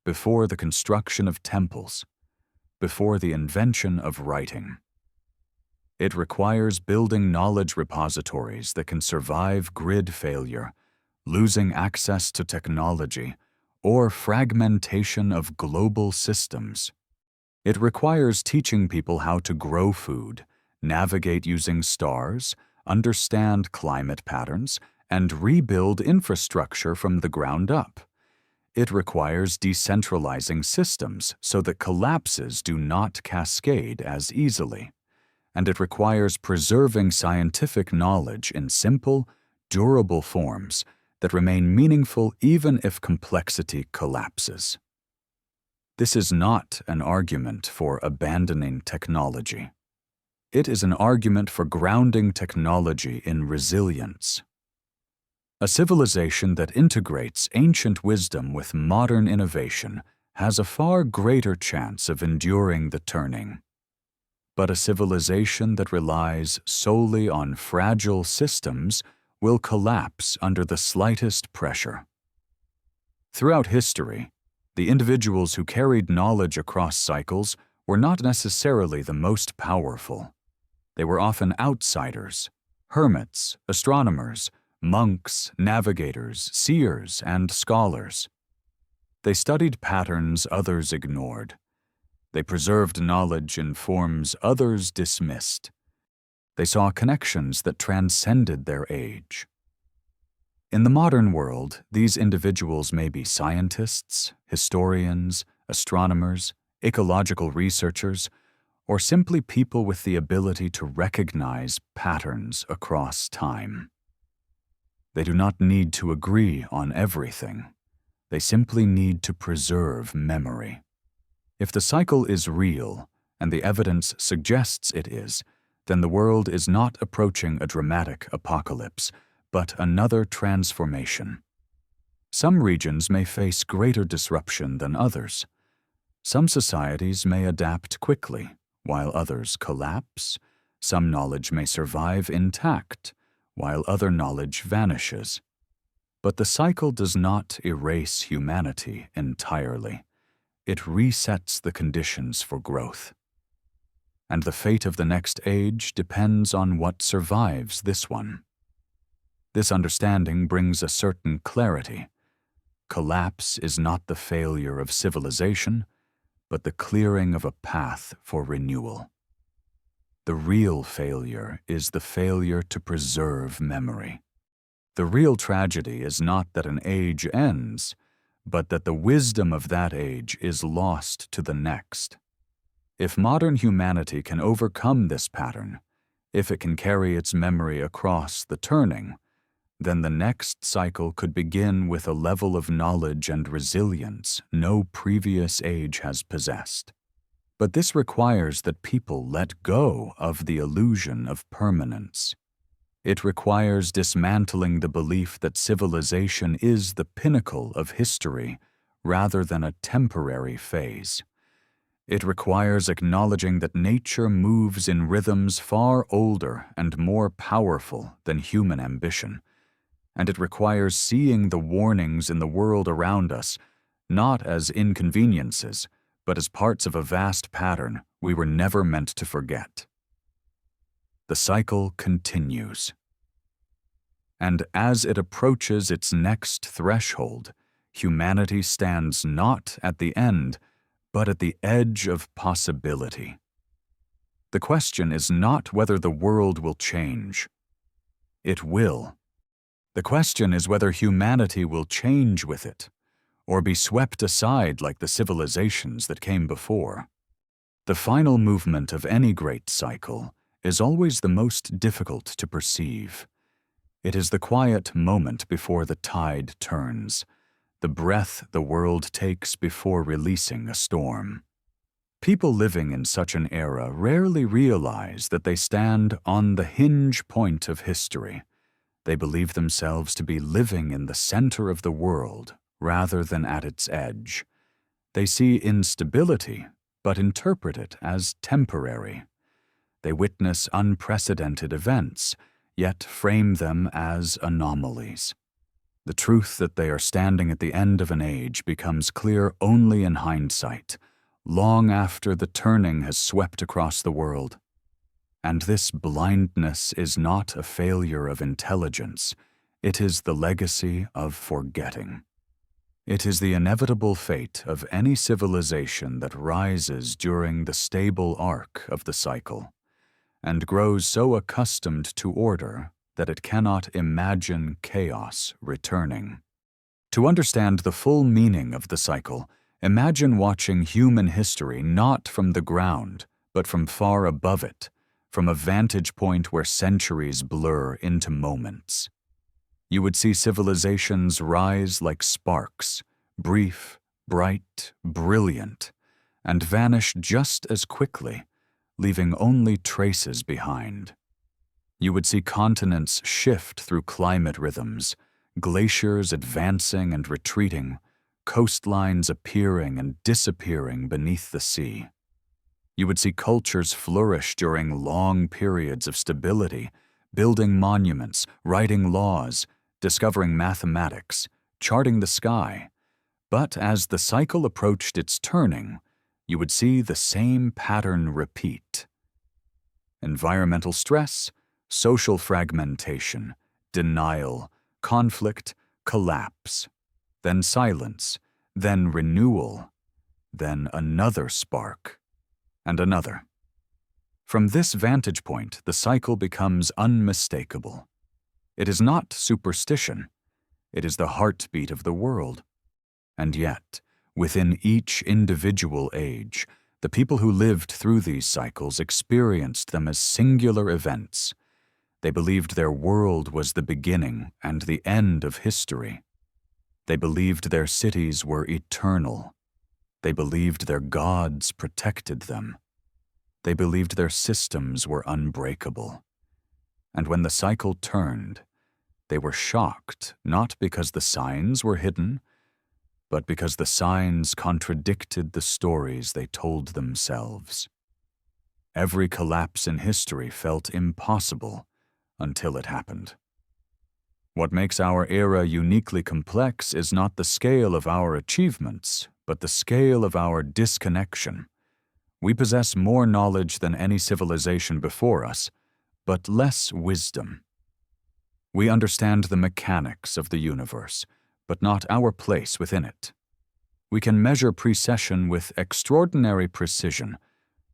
before the construction of temples, before the invention of writing. It requires building knowledge repositories that can survive grid failure, losing access to technology, or fragmentation of global systems. It requires teaching people how to grow food, navigate using stars, understand climate patterns, and rebuild infrastructure from the ground up. It requires decentralizing systems so that collapses do not cascade as easily. And it requires preserving scientific knowledge in simple, durable forms that remain meaningful even if complexity collapses. This is not an argument for abandoning technology. It is an argument for grounding technology in resilience. A civilization that integrates ancient wisdom with modern innovation has a far greater chance of enduring the turning. But a civilization that relies solely on fragile systems will collapse under the slightest pressure. Throughout history, the individuals who carried knowledge across cycles were not necessarily the most powerful. They were often outsiders, hermits, astronomers, monks, navigators, seers, and scholars. They studied patterns others ignored. They preserved knowledge in forms others dismissed. They saw connections that transcended their age. In the modern world, these individuals may be scientists, historians, astronomers, ecological researchers, or simply people with the ability to recognize patterns across time. They do not need to agree on everything. They simply need to preserve memory. If the cycle is real, and the evidence suggests it is, then the world is not approaching a dramatic apocalypse, but another transformation. Some regions may face greater disruption than others. Some societies may adapt quickly, while others collapse. Some knowledge may survive intact, while other knowledge vanishes. But the cycle does not erase humanity entirely. It resets the conditions for growth. And the fate of the next age depends on what survives this one. This understanding brings a certain clarity. Collapse is not the failure of civilization, but the clearing of a path for renewal. The real failure is the failure to preserve memory. The real tragedy is not that an age ends, but that the wisdom of that age is lost to the next. If modern humanity can overcome this pattern, if it can carry its memory across the turning, then the next cycle could begin with a level of knowledge and resilience no previous age has possessed. But this requires that people let go of the illusion of permanence. It requires dismantling the belief that civilization is the pinnacle of history rather than a temporary phase. It requires acknowledging that nature moves in rhythms far older and more powerful than human ambition. And it requires seeing the warnings in the world around us not as inconveniences, but as parts of a vast pattern we were never meant to forget. The cycle continues. And as it approaches its next threshold, humanity stands not at the end, but at the edge of possibility. The question is not whether the world will change. It will. The question is whether humanity will change with it, or be swept aside like the civilizations that came before. The final movement of any great cycle is always the most difficult to perceive. It is the quiet moment before the tide turns, the breath the world takes before releasing a storm. People living in such an era rarely realize that they stand on the hinge point of history. They believe themselves to be living in the center of the world rather than at its edge. They see instability, but interpret it as temporary. They witness unprecedented events, yet frame them as anomalies. The truth that they are standing at the end of an age becomes clear only in hindsight, long after the turning has swept across the world. And this blindness is not a failure of intelligence, it is the legacy of forgetting. It is the inevitable fate of any civilization that rises during the stable arc of the cycle, and grows so accustomed to order that it cannot imagine chaos returning. To understand the full meaning of the cycle, imagine watching human history not from the ground, but from far above it, from a vantage point where centuries blur into moments. You would see civilizations rise like sparks, brief, bright, brilliant, and vanish just as quickly, leaving only traces behind. You would see continents shift through climate rhythms, glaciers advancing and retreating, coastlines appearing and disappearing beneath the sea. You would see cultures flourish during long periods of stability, building monuments, writing laws, discovering mathematics, charting the sky. But as the cycle approached its turning, you would see the same pattern repeat. Environmental stress, social fragmentation, denial, conflict, collapse, then silence, then renewal, then another spark, and another. From this vantage point, the cycle becomes unmistakable. It is not superstition. It is the heartbeat of the world. And yet, within each individual age, the people who lived through these cycles experienced them as singular events. They believed their world was the beginning and the end of history. They believed their cities were eternal. They believed their gods protected them. They believed their systems were unbreakable. And when the cycle turned, they were shocked not because the signs were hidden, but because the signs contradicted the stories they told themselves. Every collapse in history felt impossible until it happened. What makes our era uniquely complex is not the scale of our achievements, but the scale of our disconnection. We possess more knowledge than any civilization before us, but less wisdom. We understand the mechanics of the universe, but not our place within it. We can measure precession with extraordinary precision,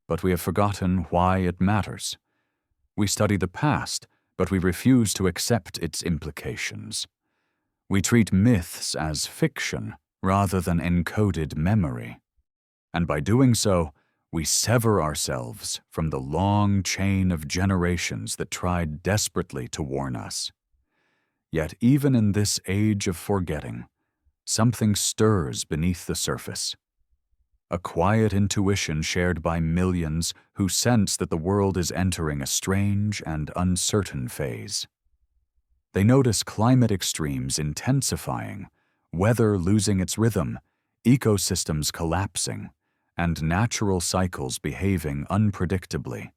but we have forgotten why it matters. We study the past, but we refuse to accept its implications. We treat myths as fiction rather than encoded memory. And by doing so, we sever ourselves from the long chain of generations that tried desperately to warn us. Yet even in this age of forgetting, something stirs beneath the surface. a quiet intuition shared by millions who sense that the world is entering a strange and uncertain phase. They notice climate extremes intensifying, weather losing its rhythm, ecosystems collapsing, and natural cycles behaving unpredictably.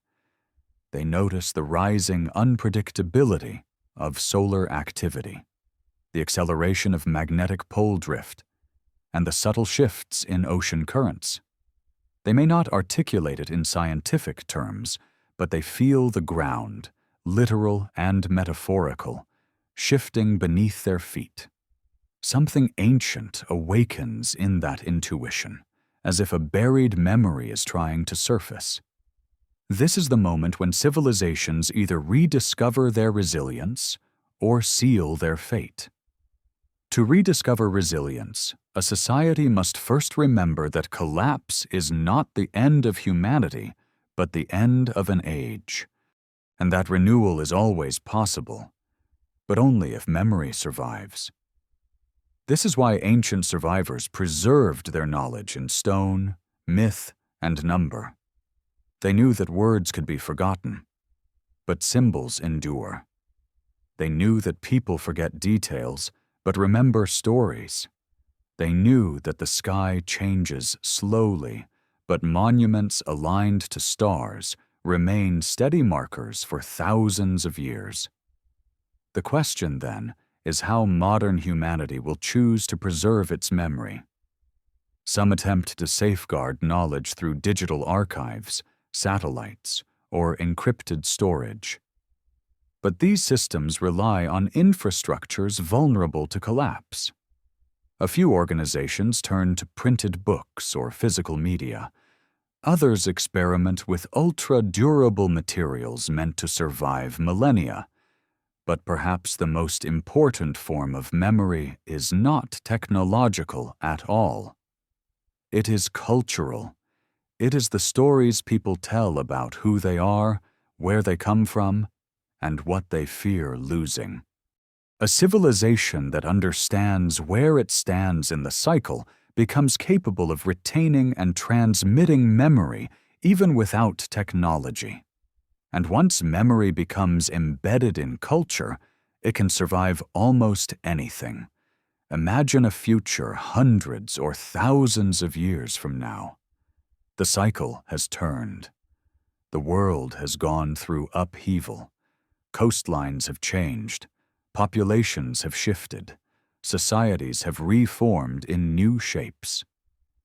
They notice the rising unpredictability of solar activity, the acceleration of magnetic pole drift, and the subtle shifts in ocean currents. They may not articulate it in scientific terms, but they feel the ground, literal and metaphorical, shifting beneath their feet. Something ancient awakens in that intuition, as if a buried memory is trying to surface. This is the moment when civilizations either rediscover their resilience or seal their fate. To rediscover resilience, a society must first remember that collapse is not the end of humanity, but the end of an age, and that renewal is always possible, but only if memory survives. This is why ancient survivors preserved their knowledge in stone, myth, and number. They knew that words could be forgotten, but symbols endure. They knew that people forget details, but remember stories. They knew that the sky changes slowly, but monuments aligned to stars remain steady markers for thousands of years. The question, then, is how modern humanity will choose to preserve its memory. Some attempt to safeguard knowledge through digital archives, satellites, or encrypted storage. But these systems rely on infrastructures vulnerable to collapse. A few organizations turn to printed books or physical media. Others experiment with ultra-durable materials meant to survive millennia. But perhaps the most important form of memory is not technological at all. It is cultural. It is the stories people tell about who they are, where they come from, and what they fear losing. A civilization that understands where it stands in the cycle becomes capable of retaining and transmitting memory even without technology. And once memory becomes embedded in culture, it can survive almost anything. Imagine a future hundreds or thousands of years from now. The cycle has turned. The world has gone through upheaval. Coastlines have changed. Populations have shifted. Societies have reformed in new shapes.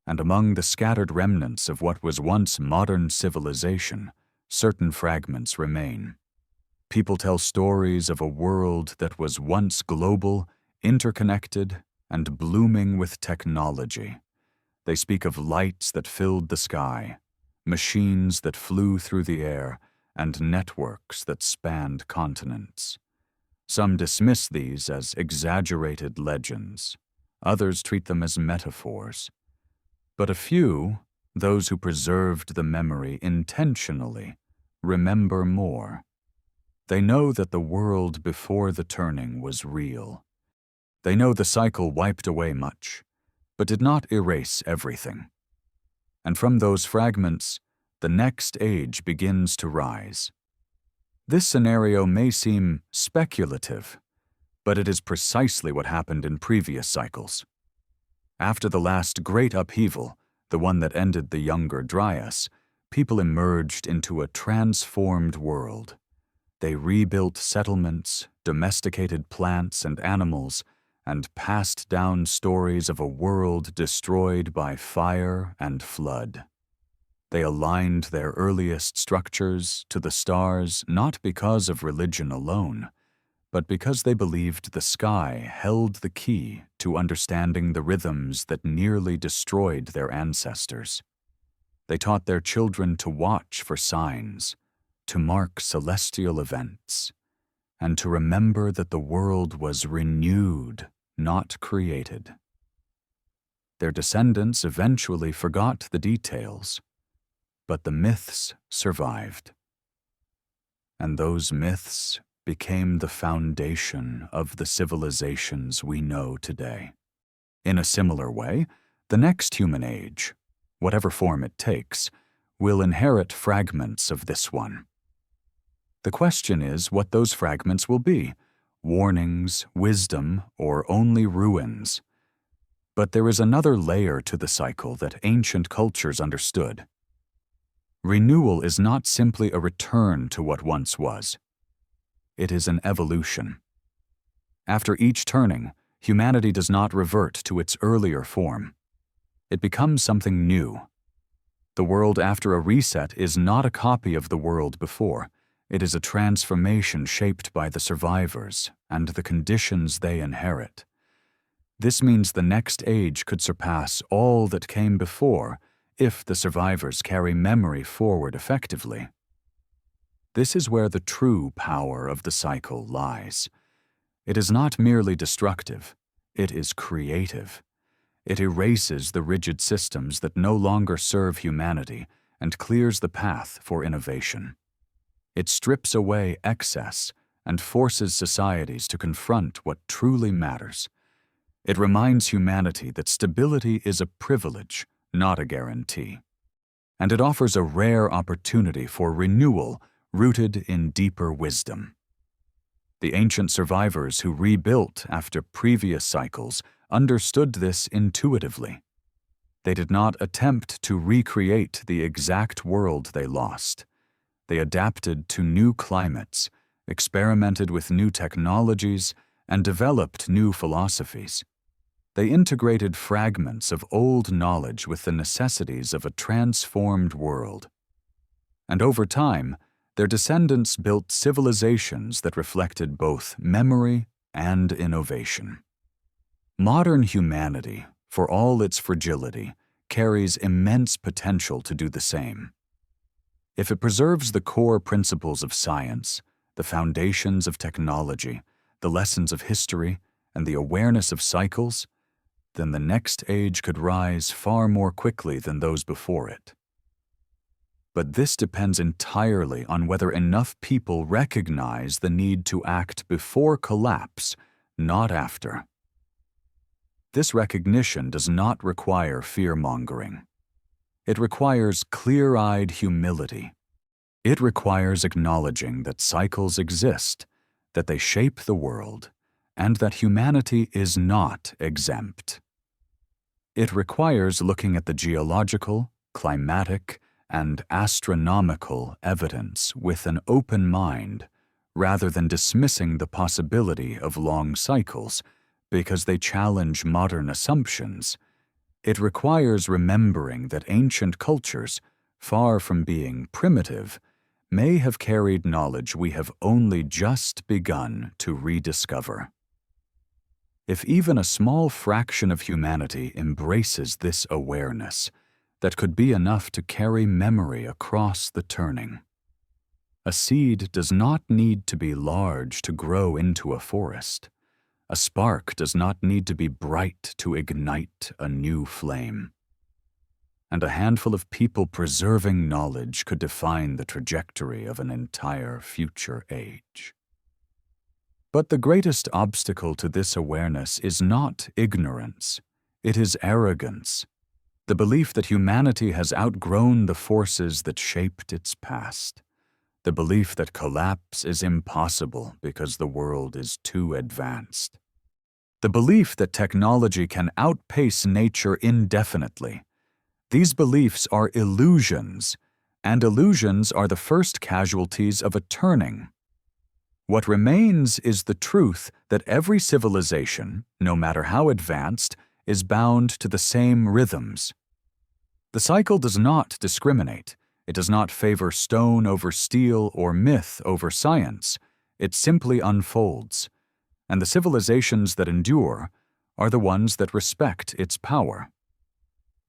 And among the scattered remnants of what was once modern civilization, certain fragments remain. People tell stories of a world that was once global, interconnected, and blooming with technology. They speak of lights that filled the sky, machines that flew through the air, and networks that spanned continents. Some dismiss these as exaggerated legends. Others treat them as metaphors. But a few, those who preserved the memory intentionally, remember more. They know that the world before the turning was real. They know the cycle wiped away much, but did not erase everything. And from those fragments, the next age begins to rise. This scenario may seem speculative, but it is precisely what happened in previous cycles. After the last great upheaval, the one that ended the Younger Dryas, people emerged into a transformed world. They rebuilt settlements, domesticated plants and animals, and passed down stories of a world destroyed by fire and flood. They aligned their earliest structures to the stars not because of religion alone, but because they believed the sky held the key to understanding the rhythms that nearly destroyed their ancestors. They taught their children to watch for signs, to mark celestial events, and to remember that the world was renewed, not created. Their descendants eventually forgot the details, but the myths survived. And those myths became the foundation of the civilizations we know today. In a similar way, the next human age, whatever form it takes, will inherit fragments of this one. The question is what those fragments will be: warnings, wisdom, or only ruins. But there is another layer to the cycle that ancient cultures understood. Renewal is not simply a return to what once was. It is an evolution. After each turning, humanity does not revert to its earlier form. It becomes something new. The world after a reset is not a copy of the world before. It is a transformation shaped by the survivors and the conditions they inherit. This means the next age could surpass all that came before if the survivors carry memory forward effectively. This is where the true power of the cycle lies. It is not merely destructive, it is creative. It erases the rigid systems that no longer serve humanity and clears the path for innovation. It strips away excess and forces societies to confront what truly matters. It reminds humanity that stability is a privilege, not a guarantee. And it offers a rare opportunity for renewal rooted in deeper wisdom. The ancient survivors who rebuilt after previous cycles understood this intuitively. They did not attempt to recreate the exact world they lost. They adapted to new climates, experimented with new technologies, and developed new philosophies. They integrated fragments of old knowledge with the necessities of a transformed world. And over time, their descendants built civilizations that reflected both memory and innovation. Modern humanity, for all its fragility, carries immense potential to do the same. If it preserves the core principles of science, the foundations of technology, the lessons of history, and the awareness of cycles, then the next age could rise far more quickly than those before it. But this depends entirely on whether enough people recognize the need to act before collapse, not after. This recognition does not require fear-mongering. It requires clear-eyed humility. It requires acknowledging that cycles exist, that they shape the world, and that humanity is not exempt. It requires looking at the geological, climatic, and astronomical evidence with an open mind, rather than dismissing the possibility of long cycles because they challenge modern assumptions. It requires remembering that ancient cultures, far from being primitive, may have carried knowledge we have only just begun to rediscover. If even a small fraction of humanity embraces this awareness, that could be enough to carry memory across the turning. A seed does not need to be large to grow into a forest. A spark does not need to be bright to ignite a new flame. And a handful of people preserving knowledge could define the trajectory of an entire future age. But the greatest obstacle to this awareness is not ignorance, it is arrogance. The belief that humanity has outgrown the forces that shaped its past. The belief that collapse is impossible because the world is too advanced. The belief that technology can outpace nature indefinitely. These beliefs are illusions, and illusions are the first casualties of a turning. What remains is the truth that every civilization, no matter how advanced, is bound to the same rhythms. The cycle does not discriminate. It does not favor stone over steel or myth over science. It simply unfolds. And the civilizations that endure are the ones that respect its power.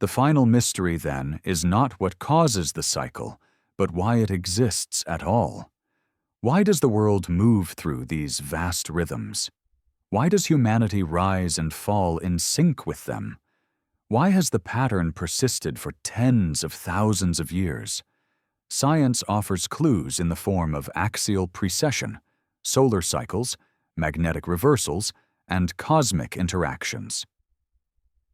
The final mystery, then, is not what causes the cycle, but why it exists at all. Why does the world move through these vast rhythms? Why does humanity rise and fall in sync with them? Why has the pattern persisted for tens of thousands of years? Science offers clues in the form of axial precession, solar cycles, magnetic reversals, and cosmic interactions.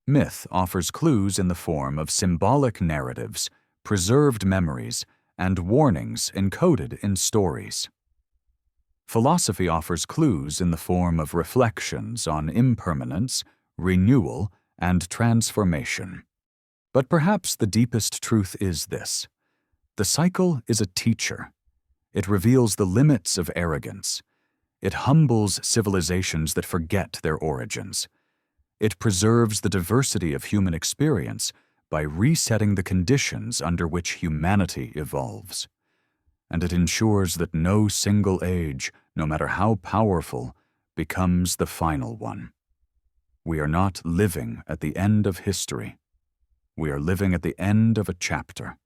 Myth offers clues in the form of symbolic narratives, preserved memories, and warnings encoded in stories. Philosophy offers clues in the form of reflections on impermanence, renewal, and transformation. But perhaps the deepest truth is this: the cycle is a teacher. It reveals the limits of arrogance. It humbles civilizations that forget their origins. It preserves the diversity of human experience by resetting the conditions under which humanity evolves. And it ensures that no single age, no matter how powerful, becomes the final one. We are not living at the end of history. We are living at the end of a chapter.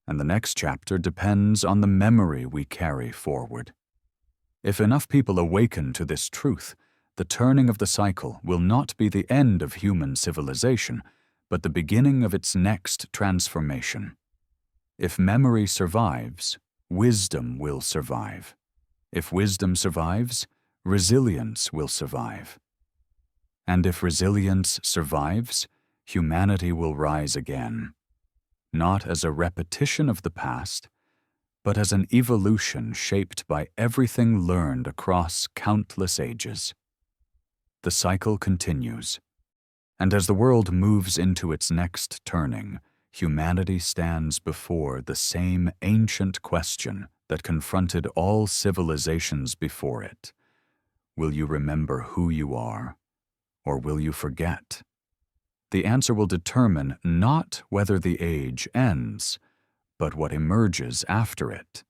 And the next chapter depends on the memory we carry forward. If enough people awaken to this truth, the turning of the cycle will not be the end of human civilization, but the beginning of its next transformation. If memory survives, wisdom will survive. If wisdom survives, resilience will survive. And if resilience survives, humanity will rise again, not as a repetition of the past, but as an evolution shaped by everything learned across countless ages. The cycle continues, and as the world moves into its next turning, humanity stands before the same ancient question that confronted all civilizations before it. Will you remember who you are, or will you forget? The answer will determine not whether the age ends, but what emerges after it.